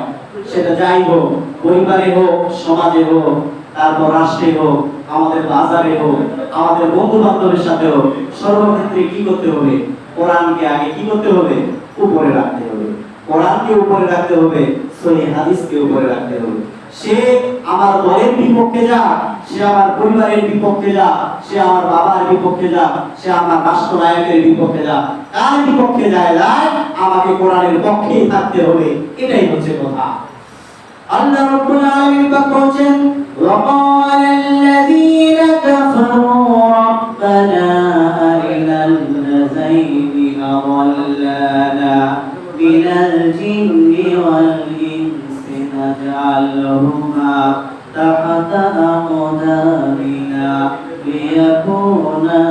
সেটা যাই হোক, পরিবারে হোক, সমাজে হোক, তারপর রাষ্ট্রে হোক, আমাদের বাজারে হোক, আমাদের বন্ধু বান্ধবের সাথে হোক, সর্বক্ষেত্রে কি করতে হবে? কোরআনকে আগে কি করতে হবে? উপরে রাখতে হবে। কোরআনকে উপরে রাখতে হবে, সহিহ হাদিসকে উপরে রাখতে হবে। সে আমার দলের বিপক্ষে যা, সে আমার পরিবারের বিপক্ষে যা, সে আমার বাবার বিপক্ষে যা, সে আমার রাষ্ট্রনায়কের বিপক্ষে যা, কার বিপক্ষে যায় আমাকে কোরআনের পক্ষেই থাকতে হবে। এটাই হচ্ছে কথা। আল্লাহ রাব্বুল আলামিন বলেছেন, وقال الذين كفروا ربنا أرنا الذين أضلانا من الجن والإنس نجعلهما تحت أقدامنا ليكونا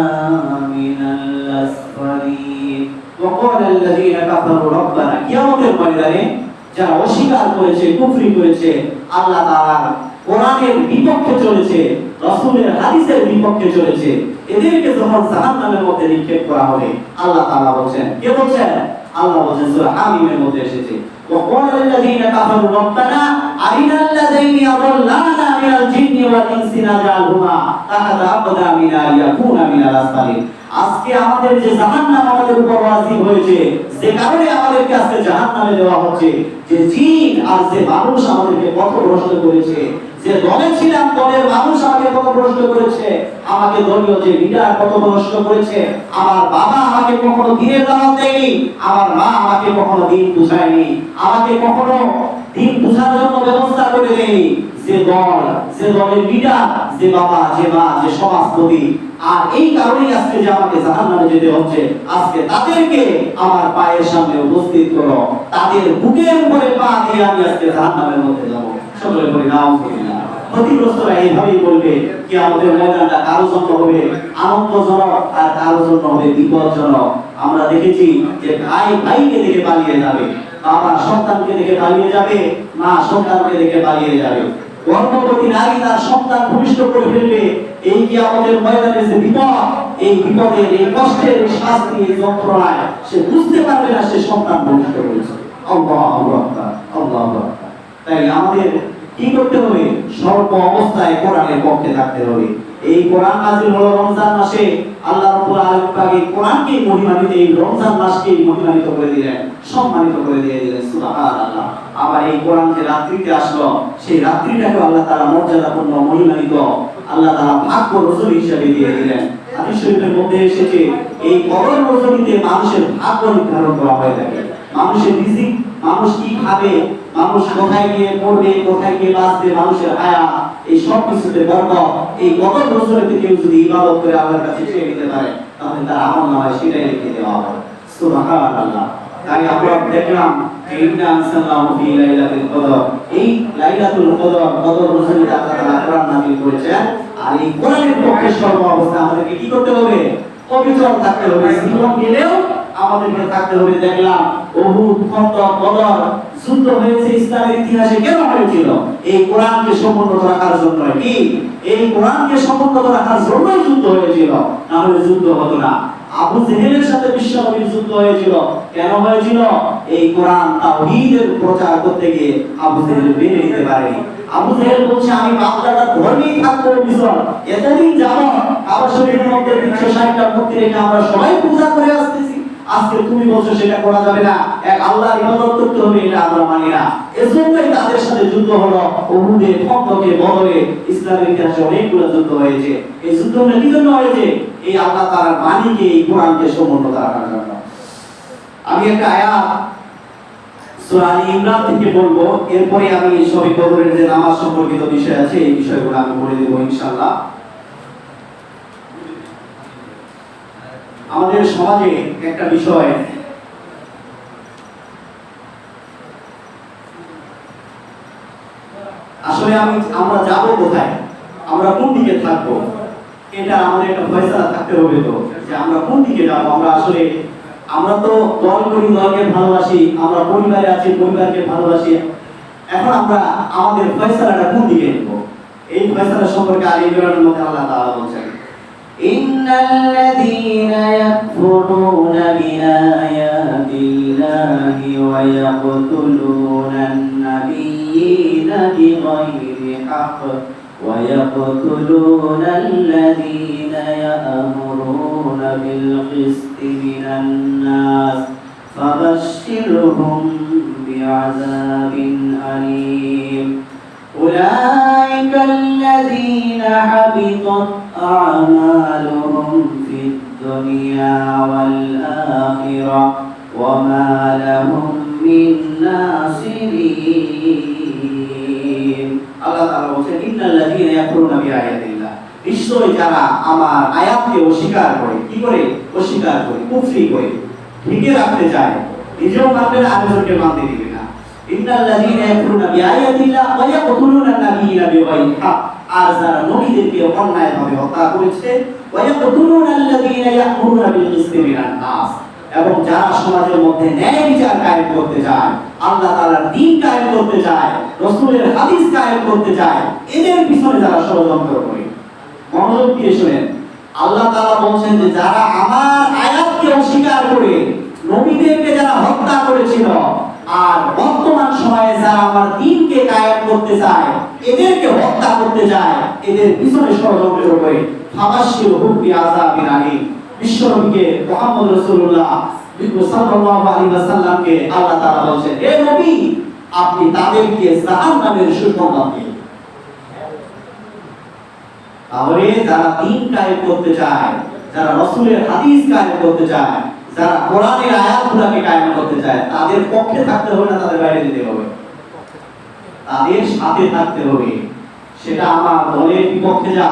من الأسفلين وقال الذين كفروا ربنا কিয়ামতের ময়দানে যারা অস্বীকার করেছে, কুফরি করেছে, আল্লাহ তাআলার কোরআনের বিপক্ষে চলেছে, রাসূলের হাদিসের বিপক্ষে চলেছে, এদেরকে যখন জাহান্নামের মধ্যে নিক্ষেপ করা হবে, আল্লাহ তাআলা বলেন, কে বলেন? আল্লাহ বলেন, সূরা হামিমের মধ্যে এসেছে, وقال الذين كفروا ربنا أرنا الذين أضلانا من الجن والإنس نجعلهما تحت أقدامنا ليكونا من الأسفلين। আজকে আমাদের যে জাহান্নাম আমাদের উপর ওয়াজিব হয়েছে, যে কারণে আমাদেরকে আজকে জাহান্নামে দেওয়া হচ্ছে, যে জিন আর যে মানুষ আমাদেরকে পথভ্রষ্ট করেছে, যে দলে ছিলাম দলের মানুষ আমাকে পথভ্রষ্ট করেছে, আমাকে দলীয় যে লিডার পথভ্রষ্ট করেছে, আমার বাবা আমাকে কখনো দিনের দাওয়াত দেয়নি, আমার মা আমাকে কখনো দিন বুঝায়নি, আমাকে কখনো দিন বুঝার জন্য ব্যবস্থা করে দেয়নি, যে দল, যে দলের লিডার, যে বাবা, যে মা, যে সমাজপতি, আর এই কারণেই আজকে যে আমাকে জাহান্নামে যেতে হচ্ছে, আজকে তাদেরকে আমার পায়ের সামনে উপস্থিত করো, তাদের বুকের উপরে পা দিয়ে আমি আজকে জাহান্নামের মধ্যে যাব। সকলে বলি নাউযুবিল্লাহ। ক্ষতিগ্রস্তরা এইভাবেই বলবে, কিয়ামতের ময়দানটা কারো জন্য হবে আনন্দজনক আর কারো জন্য হবে বিপজ্জনক। আমরা দেখেছি যে ভাই ভাইকে দেখে পালিয়ে যাবে, বাবা সন্তানকে দেখে পালিয়ে যাবে, মা সন্তানকে দেখে পালিয়ে যাবে, গর্ভবতী নারী তার সন্তান ভূমিষ্ঠ করে ফেলবে। এই কিয়ামতের ময়দানে যে বিপদ, এই বিপদের, এই কষ্টের, এই শাস্তি, এই যন্ত্রণায় সে বুঝতে পারবে না সে সন্তান ভূমিষ্ঠ করেছে। আল্লাহু আকবার, আল্লাহু আকবার। তাই আমাদের কি করতে হবে? সর্ব অবস্থায় কোরআনের পক্ষে থাকতে হবে। এই কোরআন নাযিল হলো রমজান মাসে, আল্লাহ রাব্বুল আলামিন পাক এই কোরআনকে মহিমান্বিত, এই রমজান মাসকে মহিমান্বিত করে দিলেন, সম্মানিত করে দিয়ে দিলেন। সুবহানাল্লাহ। আবার এই কোরআন যে রাত্রিতে আসলো, সেই রাত্রিটাকে আল্লাহ তাআলা মর্যাদাপূর্ণ, মহিমান্বিত, আল্লাহ তাআলা ভাগ্য রজনী হিসেবে দিয়ে দিলেন। হাদিস শরীফের মধ্যে এসেছে, এই কদর রজনীতে মানুষের ভাগ্য নির্ধারণ করা হয়ে থাকে। মানুষের রিজিক, মানুষ কি খাবে, মানুষ কোথায় গিয়ে পড়বে, কোথায় গিয়ে বাঁচবে, মানুষের হায়াত, এই সব কিছুতে বরকত এই কদর রজনীতে কেউ যদি ইবাদত করে আল্লাহর কাছে চেয়ে নিতে পারে, তাহলে তার আমলনামায় সেটাই লিখে দেওয়া হবে। সুবহানাল্লাহ। তাই আমরা দেখলাম যে ইন্না আনসালনাহু ফি লাইলাতুল কদর, এই লাইলাতুল কদর, কদর রজনীতে আল্লাহ তাআলা কোরআন নাযিল করেছেন। আর এই কোরআনের পক্ষে সর্ব অবস্থায় আমাদেরকে কি করতে হবে? পবিত্র থাকতে হবে। জীবন গেলেও আমাদেরকে থাকতে হবে। দেখলাম উহুদ, খন্দক, বদর যুদ্ধ হয়েছে ইসলামের ইতিহাসে কেন হয়েছিল? এই কোরআনকে সমুন্নত রাখার জন্য। কি এই কোরআনকে সমুন্নত রাখার জন্যই যুদ্ধ হয়েছিল, না হলে যুদ্ধ হতো না। আবু জেহেলের সাথে বিশ্বনবীর যুদ্ধ হয়েছিল, কেন হয়েছিল? এই কোরআন তাওহীদের প্রচার করতে গিয়ে আবু জেহেল মেনে নিতে পারেনি। আবু জেহেল বলছে, আমি বাগদাদটা ধর্মেই থাকবো মিশর, এতদিন যাব কাবা শরীফের মধ্যে 360টা মূর্তি রেখে আমরা সবাই পূজা করে আসতেছি, আজকে তুমি বলছো সেটা করা যাবে না, এক আল্লাহর ইবাদত করতে হবে, এটা আমরা মানি না। এজন্যই তাদের সাথে যুদ্ধ হলো। উহুদে, খন্দকে, বদরে, ইসলামের ইতিহাসে অনেকগুলো যুদ্ধ হয়েছে। এই যুদ্ধগুলো কি জন্য হয়েছে? এই আল্লাহ তাআলার বাণীকে, এই কোরআনকে সমুন্নত রাখার জন্য। আমি একটা আয়াত সূরা আলী ইমরান থেকে বলবো, এরপরে আমি শবে কদরের যে নামাজ সম্পর্কিত বিষয় আছে এই বিষয়গুলো আমি বলে দেব ইনশাআল্লাহ। আমাদের সমাজে একটা বিষয়, আসলে আমরা যাব কোথায়, আমরা কোন দিকে থাকবো, এটা আমাদের একটা ফয়সালা থাকতে হবে। তো যে আমরা কোন দিকে যাব, আমরা তো দল করি, দলকে ভালোবাসি, আমরা পরিবারে আছি, পরিবারকে ভালোবাসি। এখন আমরা আমাদের ফয়সালাটা কোন দিকে নেব, এই ফয়সালা সম্পর্কে আলী ইমরানের মধ্যে আল্লাহ তাআলা বলেন, ইন্নাল্লাযীনা ইয়াকফুরুনা বিআয়াতিল্লাহি ওয়া ইয়াকতুলুনান নাবিয়্যিনা বিগাইরি হাক্ক ويقتلون الذين يأمرون بالقسط من الناس فبشرهم بعذاب أليم أولئك الذين حبطت أعمالهم في الدنيا والآخرة وما لهم من ناصرين আল্লাহ তাআলা বলেন ইন্নাল্লাযীনা ইয়াকফুরুনা বিআয়াতিল্লাহ নিশ্চয়ই যারা আমার আয়াতকে অস্বীকার করে কি করে অস্বীকার করে কুফরি করে ঢেকে রাখতে চায় নিজেও মানবে না আরেকজনকে মানতে দিবে না ইন্নাল্লাযীনা ইয়াকফুরুনা বিআয়াতিল্লাহ ওয়া ইয়াকতুলুনা আন-নাবিয়্যিনা বিগাইরি হক আর যারা নবীদেরকে অন্যায়ভাবে হত্যা করেছে ওয়া ইয়াকতুলুনা আল্লাযীনা ইয়া'মুরুনা বিল কিসতি মিনান নাস এবং যারা সমাজের মধ্যে ন্যায় বিচার কায়েম করতে চায় আল্লাহ তাআলার দ্বীন কায়েম করতে চায় রাসূলের হাদিস কায়েম করতে চায় এদের পিছনে যারা ষড়যন্ত্র করে মনোযোগ দিয়ে শুনেন আল্লাহ তাআলা বলেন যে যারা আমার আয়াতকে অস্বীকার করে নবীদেরকে যারা হত্যা করেছিল আর বর্তমান সময়ে যারা আমার দ্বীনকে কায়েম করতে চায় এদেরকে হত্যা করতে চায় এদের পিছনে ষড়যন্ত্র করে ফাবাশশিরহুম বিআযাবিন আলীম বিশ্বনবীকে মুহাম্মদ রাসূলুল্লাহ সাল্লাল্লাহু আলাইহি ওয়াসাল্লামকে আল্লাহ তাআলা বলেন হে নবী আপনি তাদেরকে জাহান্নামের সুসংবাদ দিন তাহলে যারা দ্বীন কায়েম করতে চায় যারা রাসূলের হাদিস কায়েম করতে চায় যারা কোরআনের আয়াতগুলোকে কায়েম করতে চায় তাদের পক্ষে থাকতে হবে না তাদের বাইরে যেতে হবে তাদের সাথে থাকতে হবে সেটা আমার দলের বিপক্ষে যা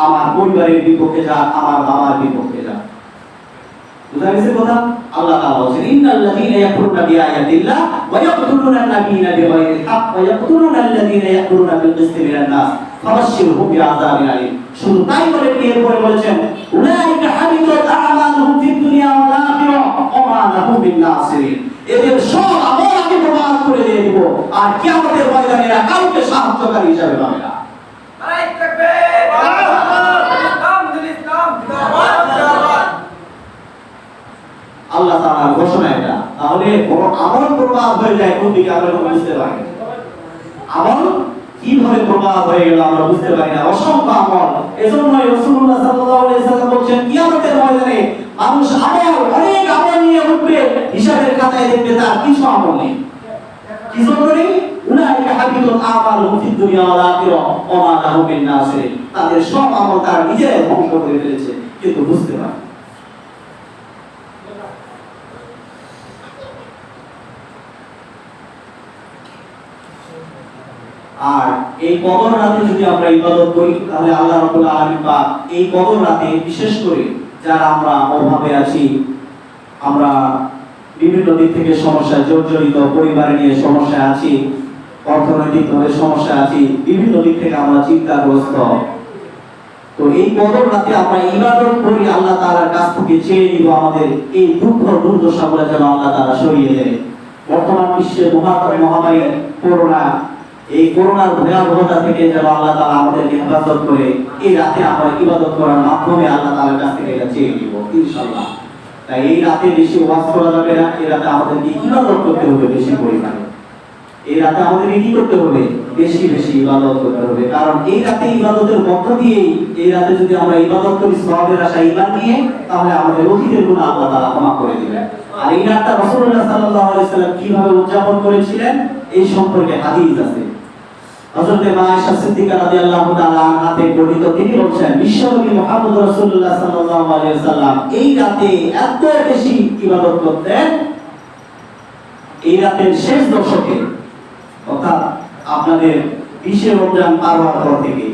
আমার পরিবারের বিপক্ষে যা আমার বাবার বিপক্ষে যা বুঝা গেছে কথা আল্লাহ তাআলা বলেন ইন্নাল্লাযীনা ইয়াকফুরুনা বিআয়াতিল্লাহ ওয়া ইয়াকতুলুনা আন-নাবিয়্যিনা বিগাইরি হক ওয়া ইয়াকতুলুনা আল্লাযীনা ইয়া'মুরুনা বিল কিসতি মিনান নাস ফাবাশশিরহুম বিআযাবিন আলীম শুধু তাই বলে এরপরে বলেছেন উলাইকা হাবিতাত আ'মালুহুম ফিদ দুনিয়া ওয়াল আখিরাহ ওয়া মা লাহুম মিন নাসিরিন এদের সব আমল আমি বরবাদ করে দিয়ে দিব আর কিয়ামতের ময়দানে এরা কাউকে সাহায্যকারী হিসেবে পাবে না নারায়ে তাকবীর আল্লাহু আকবার ইসলাম দিন ইসলাম জিন্দাবাদ জিন্দাবাদ আল্লাহ তাআলার ঘোষণা এটা তাহলে বড় আমল বরবাদ হয়ে যায় কোন দিকে আমরা বুঝতে পারি আমল কিভাবে বরবাদ হয়ে গেল আমরা বুঝতে পারি না অসংখ্য আমল এজন্যই রাসূলুল্লাহ সাল্লাল্লাহু আলাইহি সাল্লাম বলেন কিয়ামতের ময়দানে মানুষ অনেক আমল নিয়ে উঠবে হিসাবের খাতায় দেখবে তার কিছু আমল নেই কি জন্য নেই উলাইকা হাবিতাত আমালুহুম ফিদ দুনিয়া ওয়াল আখিরাহ ওয়া মা লাহুম মিন নাসিরিন তাদের সব আমল তারা নিজেরাই ধ্বংস করে ফেলেছে কিন্তু বুঝতে পারে আর এই কদর রাতে যদি আমরা ইবাদত করি তাহলে আল্লাহ রাব্বুল আলামিন পাক এই কদর রাতে বিশেষ করে যারা আমরা অভাবে আছি আমরা বিভিন্ন দিক থেকে সমস্যায় জর্জরিত পরিবার নিয়ে সমস্যা আছি অর্থনৈতিকভাবে সমস্যা আছি বিভিন্ন দিক থেকে আমরা চিন্তাগ্রস্ত তো এই কদর রাতে আমরা ইবাদত করি আল্লাহ তাআলার কাছ থেকে চেয়ে নিব আমাদের এই দুঃখ দুর্দশাগুলো যেন আল্লাহ তাআলা সরিয়ে দেয় বর্তমান বিশ্বে মহামারী করোনা এই করোনার ভয়াবহতা থেকে যেন আল্লাহ তাআলা আমাদেরকে হেফাজত করে এই রাতে আমরা ইবাদত করার মাধ্যমে আল্লাহ তাআলার কাছ থেকে এটা চেয়ে নিব ইনশাআল্লাহ তাই এই রাতে বেশি ওয়াজ করা যাবে না এই রাতে আমাদেরকে ইবাদত করতে হবে বেশি পরিমাণে এই রাতে আমাদেরকে কি করতে হবে বেশি বেশি ইবাদত করতে হবে কারণ এই রাতে ইবাদতের মধ্য দিয়ে এই রাতে যদি আমরা ইবাদত করি সওয়াবের আশা ঈমান নিয়ে তাহলে আমাদের অতীতের গুনাহ আল্লাহ তাআলা ক্ষমা করে দিবেন আর এই রাতটা রাসূলুল্লাহ সাল্লাল্লাহু আলাইহি সাল্লাম কিভাবে উদযাপন করেছিলেন এই সম্পর্কে হাদিস আছে হযরত আয়েশা সিদ্দিকা রাদিয়াল্লাহু তাআলা আনহা থেকে বর্ণিত তিনি বলেন বিশ্বনবী মুহাম্মদ রাসূলুল্লাহ সাল্লাল্লাহু আলাইহি সাল্লাম এই রাতে এত বেশি ইবাদত করতেন এই রাতের শেষ দশকে অর্থাৎ আপনাদের 20 রমজান পার হওয়ার পর থেকে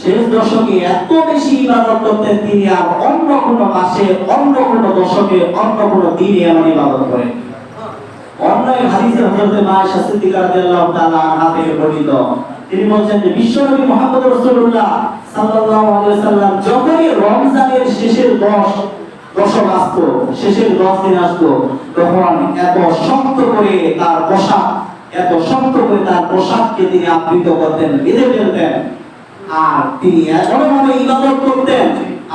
শেষ দশকে এত বেশি ইবাদত করতেন তিনি আর অন্য কোন মাসে অন্য কোন দশকে অন্য কোন দিনে এমন ইবাদত করেন অন্য এক হাদিসে হযরত আয়েশা সিদ্দিকা রাদিয়াল্লাহু তাআলা আনহা থেকে বর্ণিত তিনি বলেন যে বিশ্বনবী মুহাম্মদ রাসূলুল্লাহ সাল্লাল্লাহু আলাইহি ওয়াসাল্লাম যখনই রমজানের শেষের 10 আসতো শেষের 10 দিন আসতো তখন এত শক্ত করে তার পোশাককে তিনি আবৃত করতেন বেঁধে ফেলতেন আর তিনি এমনভাবে ইবাদত করতেন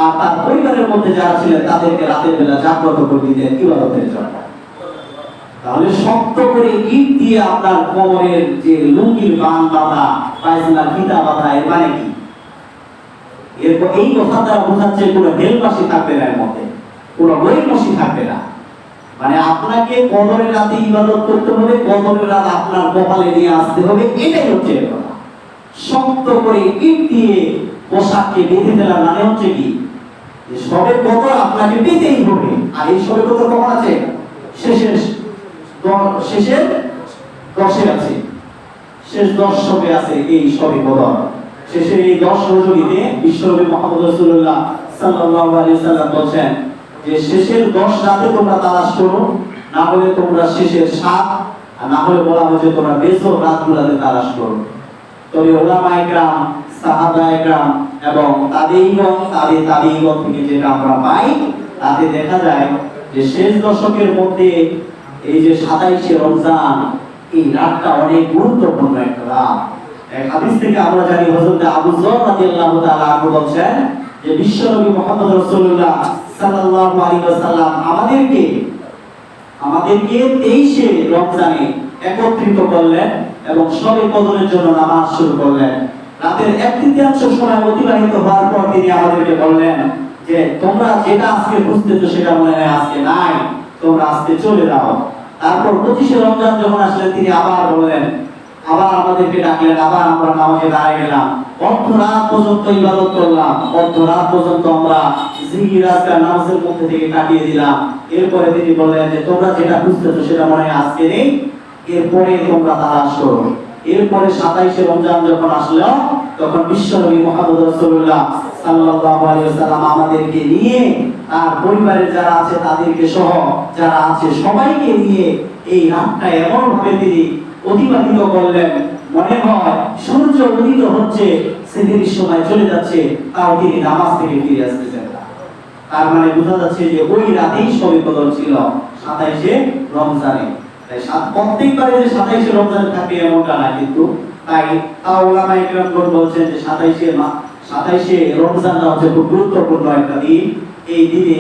আর তার পরিবারের মধ্যে যারা ছিলেন তাদেরকে রাতের বেলা জাগ্রত করে দিতেন ইবাদতের জন্য তাহলে শক্ত করে ইট দিয়ে আপনার কোমরের যে লুঙ্গির বান বাঁধা পায়জামার ফিতা বাঁধা এর মানে কি এরপর এই কথা দ্বারা বোঝাচ্ছে কোনো হেলপাসি থাকবে না, এর মধ্যে কোনো গরিবসি থাকবে না। মানে আপনাকে কদরের রাতে ইবাদত করতে হবে, কদরের রাত আপনার কপালে নিয়ে আসতে হবে, এটাই হচ্ছে কথা। শক্ত করে ইট দিয়ে পোশাককে বেঁধে দেওয়ার মানে হচ্ছে কি, যে সবে কদর আপনাকে পেতেই হবে। আর এই সবে কদর কখন আছে? শেষের 10-এ আছে, শেষ 10 সবে আছে এই সবে কদর। শেষের এই 10 রজনীতে বিশ্বনবী মুহাম্মদ রাসূলুল্লাহ সাল্লাল্লাহু আলাইহি সাল্লাম বলেন যে শেষের 10 রাতে তোমরা তালাশ করো, না হলে তোমরা শেষের 7, আর না হলে বলা হয়েছে তোমরা বেজর রাতগুলোতে তালাশ করো। তবে উলামায়ে কেরাম, সাহাবায়ে কেরাম এবং তাবেঈগণ থেকে যেটা আমরা পাই, তাতে দেখা যায় যে শেষ দশকের মধ্যে এই যে 27শে রমজান, এই রাতটা অনেক গুরুত্বপূর্ণ একটা রাত। এক হাদিস থেকে আমরা জানি হযরত আবু যর রাদিয়াল্লাহু তাআলা আনহু বলেন যে বিশ্বনবী মুহাম্মদ রাসূলুল্লাহ সাল্লাল্লাহু আলাইহি ওয়াসাল্লাম আমাদেরকে 23শে রমজানে একত্রিত করলেন এবং শবে কদরের জন্য নামাজ শুরু করলেন। রাতের 1/3 সময় অতিবাহিত হওয়ার পর তিনি আমাদেরকে বললেন যে তোমরা যেটা আজকে বুঝতেছো সেটা মনে হয় আজকে নাই, তোমরা আজকে চলে যাও। তারপর 25শে রমজান যখন আসলেন তিনি আবার বললেন, আবার আমাদেরকে ডাকলেন, আবার আমরা নামাজে দাঁড়িয়ে গেলাম, অর্ধরাত পর্যন্ত ইবাদত করলাম, অর্ধরাত পর্যন্ত আমরা জিকির আজকার নামাজের মধ্যে থেকে কাটিয়ে দিলাম। এরপরে তিনি বললেন যে তোমরা যেটা বুঝতেছো সেটা মনে হয় আজকে নেই, এরপরে তোমরা তালাশ করো। এরপরে 27শে রমজান যখন আসলো, তখন বিশ্বনবী মুহাম্মদ রাসূলুল্লাহ সাল্লাল্লাহু আলাইহি ওয়াসাল্লাম আমাদেরকে নিয়ে, তার পরিবারের যারা আছে তাদেরকে সহ যারা আছে সবাইকে নিয়ে এই রাতটা এমন ভাবে তিনি অতিবাহিত করলেন, মনে হয় সূর্য উদিত হচ্ছে, সেদিনের সময় চলে যাচ্ছে, তাও তিনি নামাজ থেকে ফিরে আসতেছেন না। তার মানে বোঝা যাচ্ছে যে ওই রাতেই শবে কদর ছিল 27শে রমজানে। তাই প্রত্যেকবারে যে 27শে রমজানে থাকে এমনটা না, কিন্তু তাই উলামায়ে কেরামগণ বলছেন যে 27শে রমজানটা হচ্ছে খুব গুরুত্বপূর্ণ একটা দিন। এই দিনে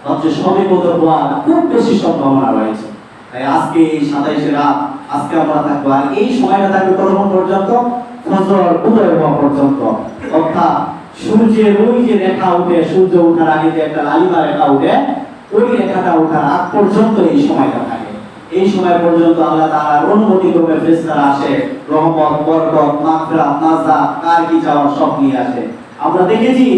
হচ্ছে শবে কদর হওয়ার খুব বেশি সম্ভাবনা রয়েছে। তাই আজকে এই 27শে রাত আজকে আমরা থাকবো, আর এই সময়টা থাকবে কতক্ষণ পর্যন্ত? ফজর উদয় হওয়া পর্যন্ত। অর্থাৎ সূর্যের ওই যে রেখা উঠে, সূর্য ওঠার আগে যে একটা লালিমা রেখা উঠে, ওই রেখাটা ওঠার আগ পর্যন্ত এই সময়টা থাকে। এই সময় পর্যন্ত আল্লাহ তাআলার অনুমতি ক্রমে ফেরেশতারা আসে, রহমত, বরকত, মাগফিরাত, নাজাত, কার কি চাওয়ার সব নিয়ে আসে। আমরা দেখেছি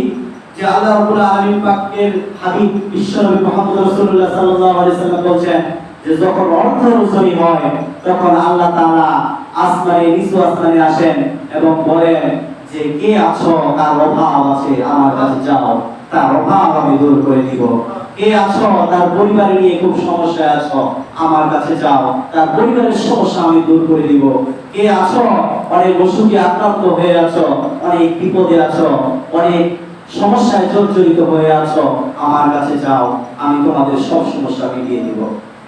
যে আল্লাহ রাব্বুল আলামিন পাকের হাবিব বিশ্বনবী মুহাম্মদ রাসূলুল্লাহ সাল্লাল্লাহু আলাইহি ওয়াসাল্লাম বলেন যে যখন অর্ধ রজনী হয় তখন আল্লাহ তাআলা নিচু আসমানে আসেন এবং বলেন যে কে আছো, তার অভাব আছে, আমার কাছে যাও, তার অভাব আমি দূর করে দিব। কে আছো, তার পরিবার নিয়ে খুব সমস্যায় আছো, আমার কাছে যাও, তার পরিবারের সমস্যা আমি দূর করে দিব। কে আছো, অনেক অসুখে আক্রান্ত হয়ে আছো, অনেক বিপদে আছো, অনেক সমস্যায় জর্জরিত হয়ে আছো, আমার কাছে যাও, আমি তোমাদের সব সমস্যা মিটিয়ে দিব।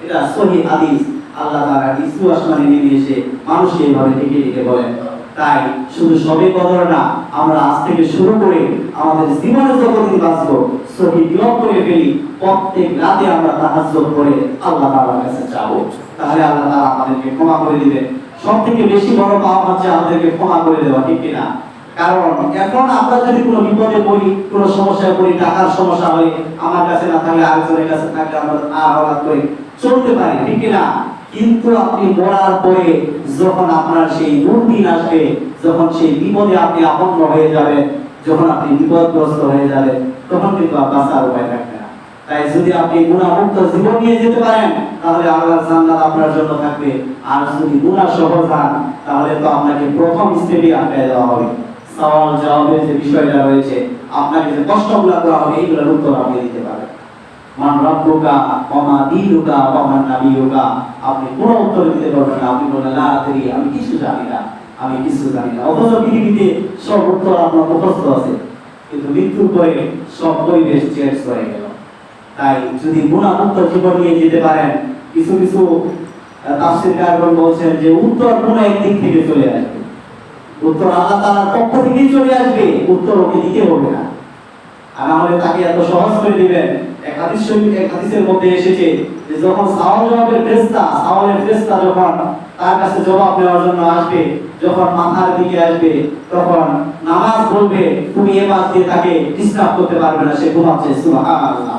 এটা সহিহ হাদিস। আল্লাহ তাআলা নিচু আসমানে নেমে এসে মানুষকে এইভাবে ডেকে ডেকে বলেন। তাই শুধু শবে কদর না, আমরা আজ থেকে শুরু করে আমাদের জীবনে যতদিন বাঁচবো সহি নিয়ত করে ফেলি, প্রত্যেক রাতে আমরা তাহাজ্জুদ করে আল্লাহ তাআলার কাছে যাব, তাহলে আল্লাহ তাআলা আমাদেরকে ক্ষমা করে দিবেন। সবথেকে বেশি বড় পাওয়া হচ্ছে আমাদেরকে ক্ষমা করে দেওয়া, ঠিক কিনা? কারণ এখন আমরা যদি কোনো বিপদে পড়ি, কোনো সমস্যায় পড়ি, টাকার সমস্যা হয়, আমার কাছে না থাকলে আরেকজনের কাছে থাকলে আমরা আহ্লাদ করে চলতে পারি, ঠিক কিনা? কিন্তু আপনি মরার পরে যখন আপনার সেই দুর্দিন আসবে, যখন সেই বিপদে আপনি আপন্ন হয়ে যাবেন, যখন আপনি বিপদগ্রস্ত হয়ে যাবেন, তখন কিন্তু বাঁচার উপায় থাকবে না। তাই যদি আপনি গুনাহমুক্ত জীবন নিয়ে যেতে পারেন, তাহলে আল্লাহর জান্নাত আপনার জন্য থাকবে। আর যদি গুনাহ সহ যান, তাহলে তো আপনাকে প্রথম স্টেপে আটকে দেওয়া হবে। সওয়াল জবাবের যে বিষয়টা রয়েছে, আপনাকে যে কষ্টগুলো দেওয়া হবে, এইগুলোর উত্তর আপনি দিতে পারবেন। মান রাব্বুকা ওয়া মা দীনুকা ওয়া মান নাবিয়ুকা, আপনি কোনো উত্তর দিতে পারবেন না। আপনি বলেন লা আদরি, আমি কিছু জানি না, আমি কিছু জানি না। অথচ পৃথিবীতে সব উত্তর আপনার মুখস্থ আছে, কিন্তু মৃত্যুর পরে সব পরিবেশ চেঞ্জ হয়ে গেল। তাই যদি গুনাহমুক্ত জীবন নিয়ে যেতে পারেন, কিছু কিছু তাফসীরকারগণ বলছেন যে উত্তর কোন একদিক থেকে চলে আসবে, উত্তর আল্লাহ তাআলার পক্ষ থেকেই চলে আসবে, উত্তর ওকে দিতে হবে না। আর আমাদের তাকে এত সহজ করে দিবেন। এক হাদিসের মধ্যে এসেছে যে যখন সাওয়ালের ফেরেশতা যখন তার কাছে জবাব নেওয়ার জন্য আসবে, যখন মাথার দিকে আসবে তখন নামাজ বলবে, তুমি এ পাশ দিয়ে তাকে ডিস্টার্ব করতে পারবে না, সে ঘুমাচ্ছে, সুবহানাল্লাহ।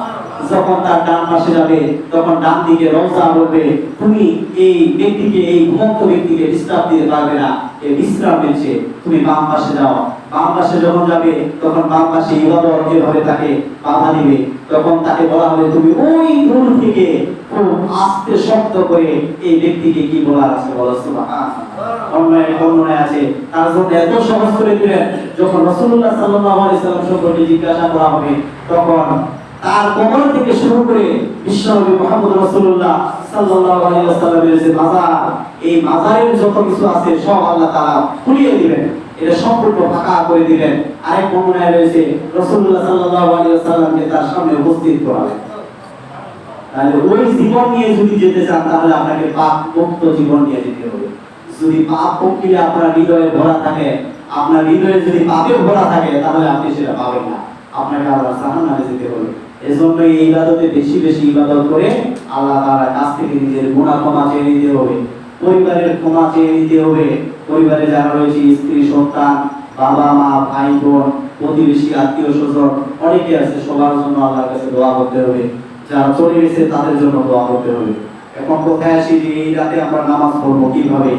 যখন তার ডান পাশে যাবে তখন ডান দিকে রওজা বলবে, তুমি এই ব্যক্তিকে, এই ঘুমন্ত ব্যক্তিকে ডিস্টার্ব দিতে পারবে না, এই বিশ্রাম নিচ্ছে, তুমি বাম পাশে যাও। বাম পাশে যখন যাবে তখন বাম পাশে ইবাদত এভাবে তাকে বাধা দিবে, তখন তাকে বলা হবে, তুমি ওই দূর থেকে খুব আস্তে শব্দ করে এই ব্যক্তিকে কি বলার আছে বলো, সুবহানাল্লাহ। অন্যায় আছে, তার জন্য এত সহজ করে দিলেন, যখন রাসূলুল্লাহ সাল্লাল্লাহু আলাইহি ওয়াসাল্লাম সম্পর্কে জিজ্ঞাসা করা হবে তখন তার কবর থেকে শুরু করে বিশ্বনবী মুহাম্মদ রাসূলুল্লাহ সাল্লাল্লাহু আলাইহি ওয়াসাল্লামের যে মাজার, এই মাজারের যত কিছু আছে সব আল্লাহ তাআলা খুলিয়ে দিবেন, এটা সম্পূর্ণ ফাঁকা করে দিবেন। আরেক বর্ণনায় রয়েছে রাসূলুল্লাহ সাল্লাল্লাহু আলাইহি ওয়াসাল্লামকে তার সামনে উপস্থিত করাবেন। তাহলে ওই জীবন নিয়ে যদি যেতে চান তাহলে আপনাকে পাপ মুক্ত জীবন নিয়ে যেতে হবে। যদি পাপ প্রক্রিয়া আপনার হৃদয়ে ভরা থাকে, আপনার হৃদয়ে যদি পাপে ভরা থাকে তাহলে আপনি সেটা পাবেন না, আপনাকে আল্লাহ জাহান্নামে যেতে হবে। এজন্য এই ইবাদতে বেশি বেশি ইবাদত করে আল্লাহ তাআলার কাছ থেকে নিজের গুনাহ ক্ষমা চেয়ে নিতে হবে, পরিবারের ক্ষমা চেয়ে নিতে হবে। পরিবারে যারা রয়েছে, স্ত্রী সন্তান, বাবা মা, ভাই বোন, প্রতিবেশী, আত্মীয় স্বজন অনেকে আছে, সবার জন্য আল্লাহর কাছে দোয়া করতে হবে। যারা চলে গেছে তাদের জন্য দোয়া করতে হবে। এখন কোথায় আসি যে এই রাতে আমরা নামাজ পড়বো কিভাবে?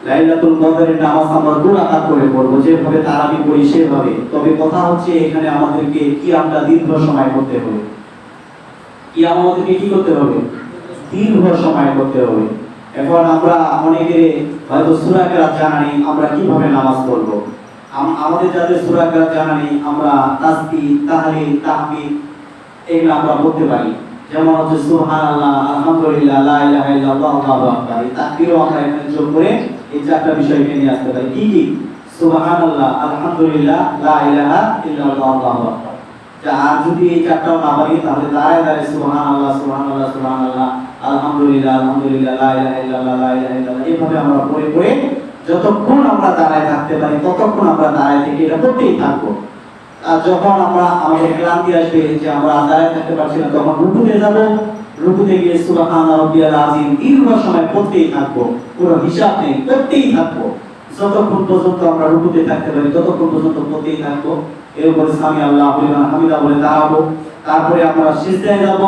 লাইলাতুল কদরের নামাজ আমরা 2 রাকাত করে পড়বো, যেভাবে তারাবি পড়ি সেভাবে। তবে কথা হচ্ছে এখানে আমাদেরকে কিয়ামটা দীর্ঘ সময় করতে হবে। কিয়াম আমাদেরকে কি করতে হবে? দীর্ঘ সময় করতে হবে। এখন আমরা অনেকে হয়তো সূরা কেরাত জানা নেই, আমরা কিভাবে নামাজ পড়বো? আমাদের যাদের সূরা কেরাত জানা নেই, আমরা তাসবিহ, তাহলিল, তাহমিদ এগুলো আমরা পড়তে পারি। যেমন হচ্ছে সুবহানাল্লাহ, আলহামদুলিল্লাহ, লা ইলাহা ইল্লাল্লাহ, আল্লাহু আকবার। এই তাকবীরও আমরা এখানে যোগ করে এই চারটা বিষয়কে নিয়ে আসতে পারি। কি কি? সুবহানাল্লাহ, আলহামদুলিল্লাহ, লা ইলাহা ইল্লাল্লাহ, আল্লাহু আকবার। আর যদি এই চারটাও না পারি তাহলে দাঁড়ায় দাঁড়ায় সুবহানাল্লাহ, সুবহানাল্লাহ, সুবহানাল্লাহ, আলহামদুলিল্লাহ, আলহামদুলিল্লাহ, লা ইলাহা ইল্লাল্লাহ, লা ইলাহা ইল্লাল্লাহ, এইভাবে আমরা পড়ে যতক্ষণ আমরা দাঁড়ায় থাকতে পারি ততক্ষণ আমরা দাঁড়ায় থেকে এটা পড়তেই থাকবো। আর যখন আমাদের ক্লান্তি আসবে যে আমরা দাঁড়ায় থাকতে পারছি না, তখন রুকুতে যাব, রুকুতে গিয়ে সুবহান রাব্বিয়াল আযীম দীর্ঘ সময় পড়তেই থাকবো, কোনো হিসাব নেই, পড়তেই থাকবো। যতক্ষণ পর্যন্ত আমরা রুকুতে থাকতে পারি ততক্ষণ পর্যন্ত পড়তেই থাকবো। এরপরে সামি আল্লাহু লিমান হামিদা বলে দাঁড়াবো, তারপরে আমরা সিজদায় যাব,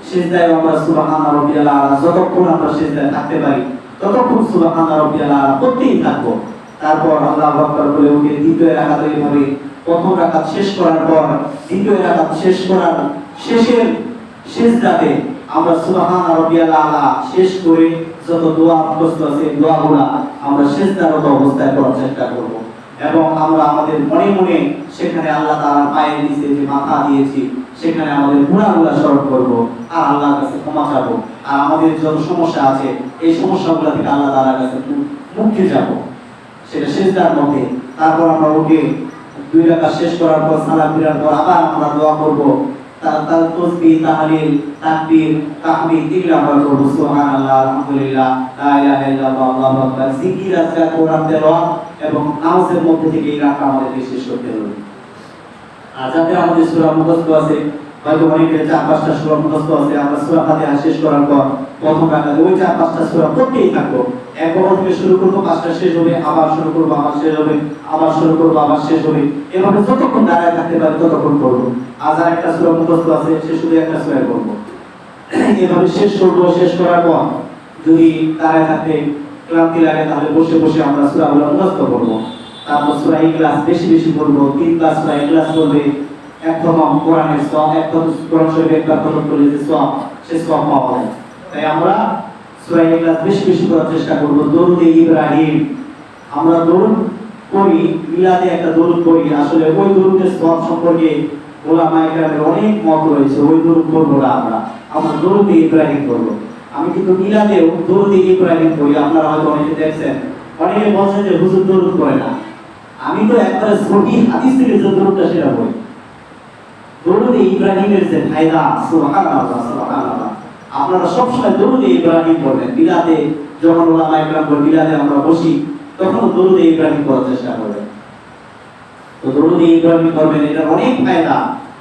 সিজদায় আমরা সুবহান রাব্বিয়াল আলা, যতক্ষণ আমরা সিজদায় থাকতে পারি ততক্ষণ সুবহান রাব্বিয়াল আলা পড়তেই থাকবো। তারপর আল্লাহু আকবার বলে উঠে দ্বিতীয় রাকাতে এইভাবে প্রথম রাকাত শেষ করার পর দ্বিতীয় রাকাত শেষ করার শেষের সিজদাতে আমরা সুবহান রাব্বিয়াল আলা শেষ করে যত দোয়া মুখস্থ আছে দোয়াগুলো আমরা সিজদারত অবস্থায় পড়ার চেষ্টা করব, এবং আমরা আমাদের মনে মনে সেখানে আল্লাহ তাআলার পায়ের নিচে যে মাথা দিয়েছি সেখানে আমাদের গুনাহগুলো স্মরণ করব আর আল্লাহর কাছে ক্ষমা চাইবো। আর আমাদের যত সমস্যা আছে এই সমস্যাগুলো থেকে আল্লাহ তাআলার কাছে মুক্তি চাইবো, সেটা সিজদার মধ্যে। তারপর আমরা উঠে 2 রাকাত শেষ করার পর সালাম ফিরার পর আবার আমরা দোয়া করব, তার তাসবিহ, তাহলিল, তাকবীর, তাহমিদ এগুলো আমরা করব। সুবহানাল্লাহ, আলহামদুলিল্লাহ, লা ইলাহা ইল্লাল্লাহ, আল্লাহু আকবার। জিকির, আজকার, কোরআন তেলাওয়াত এবং নামাজের মধ্যে থেকে এই রাতটা আমাদেরকে শেষ করতে হবে। আর যাতে আমাদের সূরা মুখস্থ আছে, হয়তো অনেকের 4-5টা সূরা মুখস্থ আছে, আমরা সূরা ফাতিহা শেষ করার পর প্রথম রাকাতে ওই 4-5টা সূরা পড়তেই থাকবো। এক প্রথম থেকে শুরু করব, 5টা শেষ হবে, আবার শুরু করব, আবার শেষ হবে, আবার শুরু করব, আবার শেষ হবে। এভাবে যতক্ষণ দাঁড়ায় থাকতে পারি ততক্ষণ করব। আর একটা সূরা মুখস্থ আছে সে শুধু একটা সূরা পড়ব। এভাবে শেষ করব। শেষ করার পর যদি দাঁড়ায় থাকতে ক্লান্তি লাগে তাহলে বসে বসে আমরা সূরাগুলো মুখস্থ করব। তারপর সূরা ইখলাস বেশি বেশি পড়ব, 3 ক্লাস সূরা ইখলাস পড়বে। এক খতম কোরআনের সওয়াব, এক খতম কোরআন শরীফ একবার খতম করলে যে সওয়াব, সে সওয়াব পাওয়া যায়। তাই আমরা সূরা ইখলাস বেশি বেশি পড়ার চেষ্টা করব। দরুদে ইব্রাহিম আমরা দরুদ পড়ি, মিলাদে একটা দরুদ পড়ি, আসলে ওই দরুদের সওয়াব সম্পর্কে ওলামায়ে কেরামের অনেক মত রয়েছে। ওই দরুদ পড়ব না, আমরা দরুদে ইব্রাহিম পড়ব। আমি কিন্তু মিলাদেও দরুদে ইব্রাহিম পড়ি। আপনারা হয়তো অনেকে দেখছেন, অনেকে বলছেন যে হুজুর দরুদ পড়ে না। আমি তো একবারে সহিহ হাদিস থেকে যে দরুদটা সেটা পড়ি। দরুদে ইব্রাহিমের যে ফায়দা, সুবহানাল্লাহ, সুবহানাল্লাহ। আপনারা সব সময় দরুদে ইব্রাহিম পড়বেন। মিলাদে যখন ওলামায়ে কেরাম বলে মিলাদে আমরা বসি তখন দরুদে ইব্রাহিম পড়ার চেষ্টা করবেন। তো দরুদে ইব্রাহিম করবেন, এটা অনেক ফায়দা।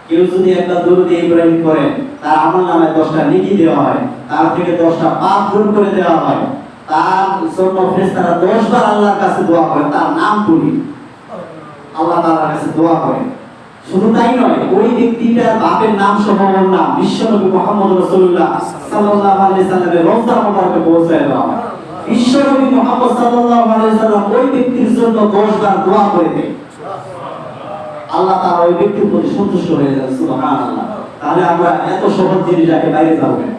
কেউ যদি একটা দরুদে ইব্রাহিম করে তার আমলনামায় 10টা নেকি দেওয়া হয়, তার থেকে 10টা পাপ দূর করে দেওয়া হয়। তার জন্য ফেরেশতারা 10 বার আল্লাহর কাছে দোয়া করে, তার নাম তুলি আল্লাহ তাআলার কাছে দোয়া করে। শুধু তাই নয়, ওই ব্যক্তিটার বাপের নাম সহ ওর নাম বিশ্বনবী মুহাম্মদ রাসূলুল্লাহ সাল্লাল্লাহু আলাইহি সাল্লামের রওজা মুবারকে পৌঁছায় দেওয়া হয়। বিশ্বনবী মুহাম্মদ সাল্লাল্লাহু আলাইহি সাল্লাম ওই ব্যক্তির জন্য 10 বার দোয়া করে দেন, আল্লাহ তাআলা ওই ব্যক্তির প্রতি সন্তুষ্ট হয়ে যায়। সুবহানাল্লাহ। তাহলে আমরা এত সহজ জিনিসটাকে বাইরে যাব কেন?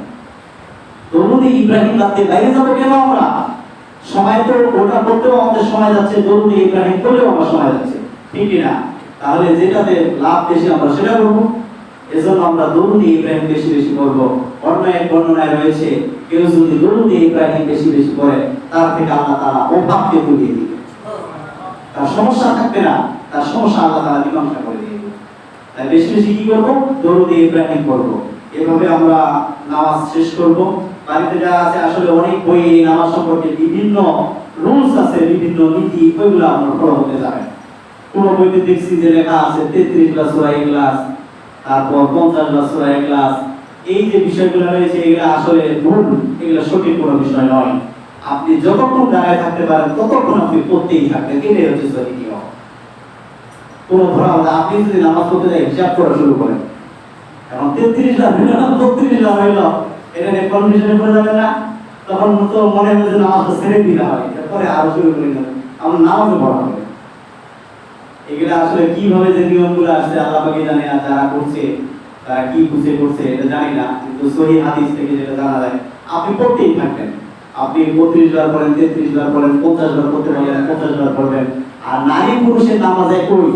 দরুদ ইব্রাহিম রাতে বাইরে যাব কেন? আমরা সময় তো ওটা করতেও আমাদের সময় যাচ্ছে, দরুদ ইব্রাহিম করলেও আমার সময় যাচ্ছে, ঠিক না? তাহলে যেটাতে লাভ বেশি আমরা সেটা করব। এজন্য আমরা দরুদ ইব্রাহিম বেশি বেশি করব। অন্য এক বর্ণনায় রয়েছে, কেউ যদি দরুদ ইব্রাহিম বেশি বেশি করে, তার থেকে আল্লাহ তাআলা অভাবকে তুলিয়ে দিবে, তার সমস্যা থাকবে না, তার সমস্যা আল্লাহ তাআলা মীমাংসা করে দিবে। তাই বেশি বেশি কি করব? দরুদ ইব্রাহিম করব। এভাবে আমরা নামাজ শেষ করব। বাড়িতে যা আছে, আসলে অনেক বই নামাজ সম্পর্কে বিভিন্ন রুলস আছে, বিভিন্ন নীতি, ওইগুলো আমরা ফলো করতে যাবেন। কোন বইতে দেখছি যে লেখা আছে 33 বার সূরা ইখলাস, তারপর 50 বার সূরা ইখলাস, এই যে বিষয়গুলো রয়েছে এগুলো আসলে ভুল, এগুলো সঠিক কোনো বিষয় নয়। আপনি যতক্ষণ দাঁড়ায় থাকতে পারেন ততক্ষণ আপনি পড়তেই থাকবেন, এটাই হচ্ছে সঠিক নিয়ম। কোন ধরা হলে আপনি যদি নামাজ পড়তে যাই হিসাব করা শুরু করেন, এখন 33 বার হইল না 32 বার হইল, এটা নিয়ে কনফিউশনে পড়ে যাবেন না? তখন তো মনে হবে যে নামাজটা ছেড়ে দিতে হয়, এরপরে আরো শুরু করে দেবেন, আমরা নামাজও পড়া হবে। এগুলা আসলে কিভাবে যে নিয়মগুলো আসছে আল্লাহ পাকই জানে, আর যারা করছে তারা কি বুঝে করছে এটা জানি না, কিন্তু সহিহ হাদিস থেকে যেটা জানা যায়, আপনি পড়তেই থাকবেন। আপনি 32 বার পড়েন, 33 বার পড়েন, 50 বার পড়তে পারলেন, 50 বার পড়বেন। আর নারী পুরুষের নামাজ একই।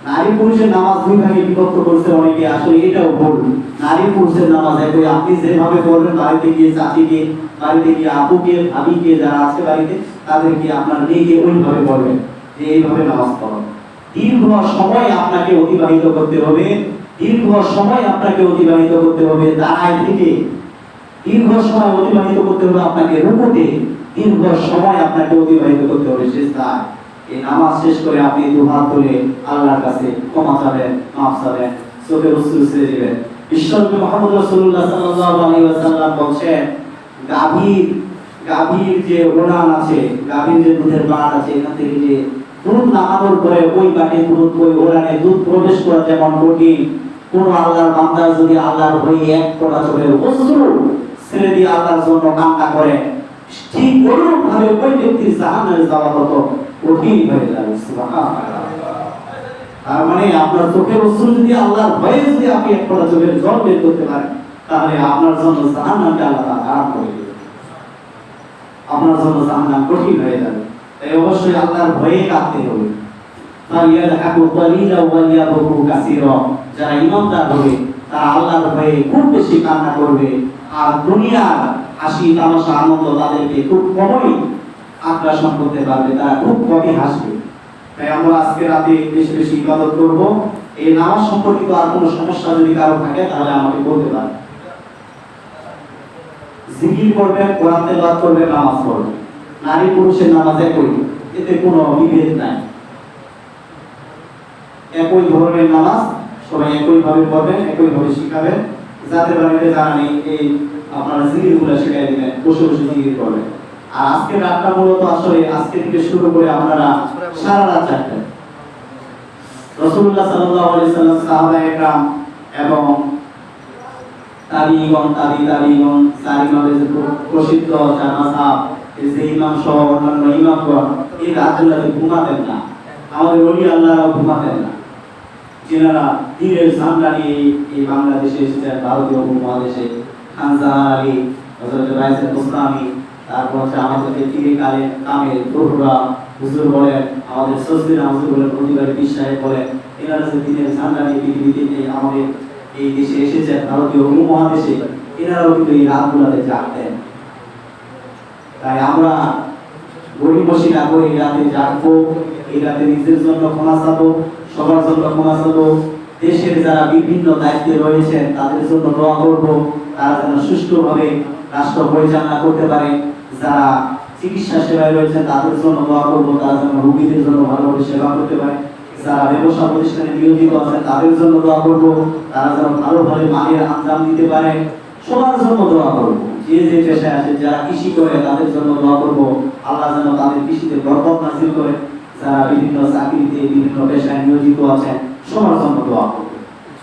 নারী পুরুষের নামাজ দুই ভাগে বিভক্ত করছে অনেকে, আসলে এটাও ভুল। নারী পুরুষের নামাজ একই। আপনি যেভাবে পড়বেন, বাড়িতে গিয়ে চাচিকে, বাড়িতে গিয়ে আপুকে, ভাবিকে, যারা আছে বাড়িতে, তাদেরকে আপনার মেয়েকে ওইভাবে পড়বেন যে এইভাবে নামাজ পড়ো। দীর্ঘ সময় আপনাকে অতিবাহিত করতে হবে, দীর্ঘ সময় আপনাকে অতিবাহিত করতে হবে দাঁড়ায় থেকে, দীর্ঘ সময় অতিবাহিত করতে হবে আপনাকে রুকুতে, দীর্ঘ সময় আপনাকে অতিবাহিত করতে হবে সিজদায়। এই নামাজ শেষ করে আপনি দুহাত তুলে আল্লাহর কাছে ক্ষমা চাবেন, মাফ চাবেন, চোখের অশ্রু ছেড়ে দিবেন। বিশ্বনবী মুহাম্মদ রাসূলুল্লাহ সাল্লাল্লাহু আলাইহি ওয়াসাল্লাম বলেন, গাভীর যে ওলান আছে, গাভীর যে দুধের বাট আছে, এখান থেকে যে দুধ নামানোর পরে ওই বাটে দুধ, ওই ওলানে দুধ প্রবেশ করা যেমন কঠিন, কোন আল্লাহর বান্দা যদি আল্লাহর হয়ে এক ফোঁটা চোখের অশ্রু ছেড়ে দিয়ে আল্লাহর জন্য কান্না করে, ঠিক ওরকম ভাবে ওই ব্যক্তির জাহান্নামে যাওয়া কত কঠিন হয়ে যাবে। সুবহানাল্লাহ। তার মানে আপনার চোখের অশ্রু যদি আল্লাহর ভয়ে যদি আপনি এক ফোঁটা চোখের জল বের করতে পারেন, তাহলে আপনার জন্য জাহান্নামকে আল্লাহ হারাম করে দিবেন, আপনার জন্য জাহান্নাম কঠিন হয়ে যাবে। তাই অবশ্যই আল্লাহর ভয়ে কাঁদতে হবে। ফালিয়ালহাকু কালিলা ওয়া ইয়াবকু কাসীরা, যারা ঈমানদার হবে তারা আল্লাহর ভয়ে খুব বেশি কান্না করবে, আর দুনিয়ার হাসি তামাশা আনন্দ তাদেরকে খুব কমই আকর্ষণ করতে পারবে, তারা খুব কমই হাসবে। তাই আমরা আজকে রাতে বেশি বেশি ইবাদত করব। এই নামাজ সম্পর্কিত আর কোনো সমস্যা যদি কারো থাকে তাহলে আমাকে বলতে পারেন। জিকির করবেন, কোরআন তেলাওয়াত করবেন, নামাজ পড়বেন। নারী পুরুষের নামাজ একই, এতে কোনো বিভেদ নাই। একই ধরনের নামাজ সবাই একই ভাবে পড়বেন, একই ভাবে শিখাবেন। যাদের বাড়িতে জানা নেই, এই আপনারা জিকিরগুলো শিখাই দিবেন, বসে বসে জিকির করবেন। আর আজকে রাতটা মূলত আসলে আজকে থেকে শুরু করে আপনারা সারা রাত জাগবেন। রাসূলুল্লাহ সাল্লাল্লাহু আলাইহি সাল্লাম, সাহাবায়ে কেরাম এবং তাবিঈগণ, তাবিঈগণ, চার ইমামের যে প্রসিদ্ধ চার মাযহাব, এই যে ইমাম সহ অন্যান্য ইমামগণ এই রাতগুলোতে ঘুমাতেন না। আমাদের ওলি আল্লাহরাও ঘুমাতেন না, যেনারা দিনের ঝান্ডা নিয়ে এই বাংলাদেশে এসেছেন, ভারতীয় উপমহাদেশে। খান জাহান আলী, হযরত রাইসুল মুসলামি, তারপর হচ্ছে আমাদের তীরে কালে কামে প্রভুরা হুজুর বলেন, আমাদের সসবিনা হুজুর বলেন, প্রতিবারী বিশ্বাস বলেন, এনারা যে দিনের ঝান্ডা নিয়ে পৃথিবীতে আমাদের এই দেশে এসেছেন, ভারতীয় উপমহাদেশে, এনারাও কিন্তু এই রাতগুলোতে জাগতেন। তাই আমরা গরিবসী না করে এই রাতে জাগবো, এই রাতে নিজের জন্য ক্ষমা চাবো, সবার জন্য ক্ষমা চাবো। দেশের যারা বিভিন্ন দায়িত্বে রয়েছেন তাদের জন্য দোয়া করব, তারা যেন সুষ্ঠুভাবে রাষ্ট্র পরিচালনা করতে পারে। যারা চিকিৎসা সেবায় রয়েছেন তাদের জন্য দোয়া করব, তারা যেন রোগীদের জন্য ভালোভাবে সেবা করতে পারে। যারা ব্যবসা প্রতিষ্ঠানে নিয়োজিত আছেন তাদের জন্য দোয়া করব, তারা যেন ভালোভাবে মানের আঞ্জাম দিতে পারে। সবার জন্য দোয়া করব। যে যে পেশায় আছে, যারা কৃষি করে তাদের জন্য দোয়া করব, আল্লাহ যেন তাদের কৃষিতে বরকত নাযিল করে। যারা বিভিন্ন চাকরিতে বিভিন্ন পেশায় নিয়োজিত আছেন সবার জন্য দোয়া করব।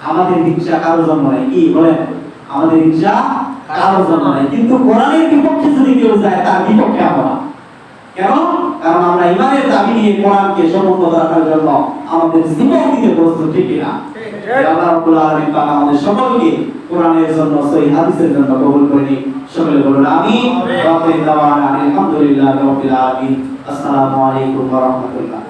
আমাদের হিংসা কারোর জন্য নাই, কি বলেন? আমাদের হিংসা কারোর জন্য নাই, কিন্তু কোরআনের বিপক্ষে যদি কেউ যায় তার বিপক্ষে আমরা। কেন? কারণ আমরা ইমানের দাবি নিয়ে কোরআনকে সমুন্নত রাখার জন্য আমাদের জীবন দিতে প্রস্তুত, ঠিক কিনা? আল্লাহ রাব্বুল আলামিন পাক আমাদের সকলকে কোরআনের জন্য, সহিহ হাদিসের জন্য কবুল করে নিন। সকলে বলুন আমিন। ওয়া আখিরু দাওয়ানা আলহামদুলিল্লাহি রাব্বিল আলামিন। আসসালামু আলাইকুম ওয়া রাহমাতুল্লাহ।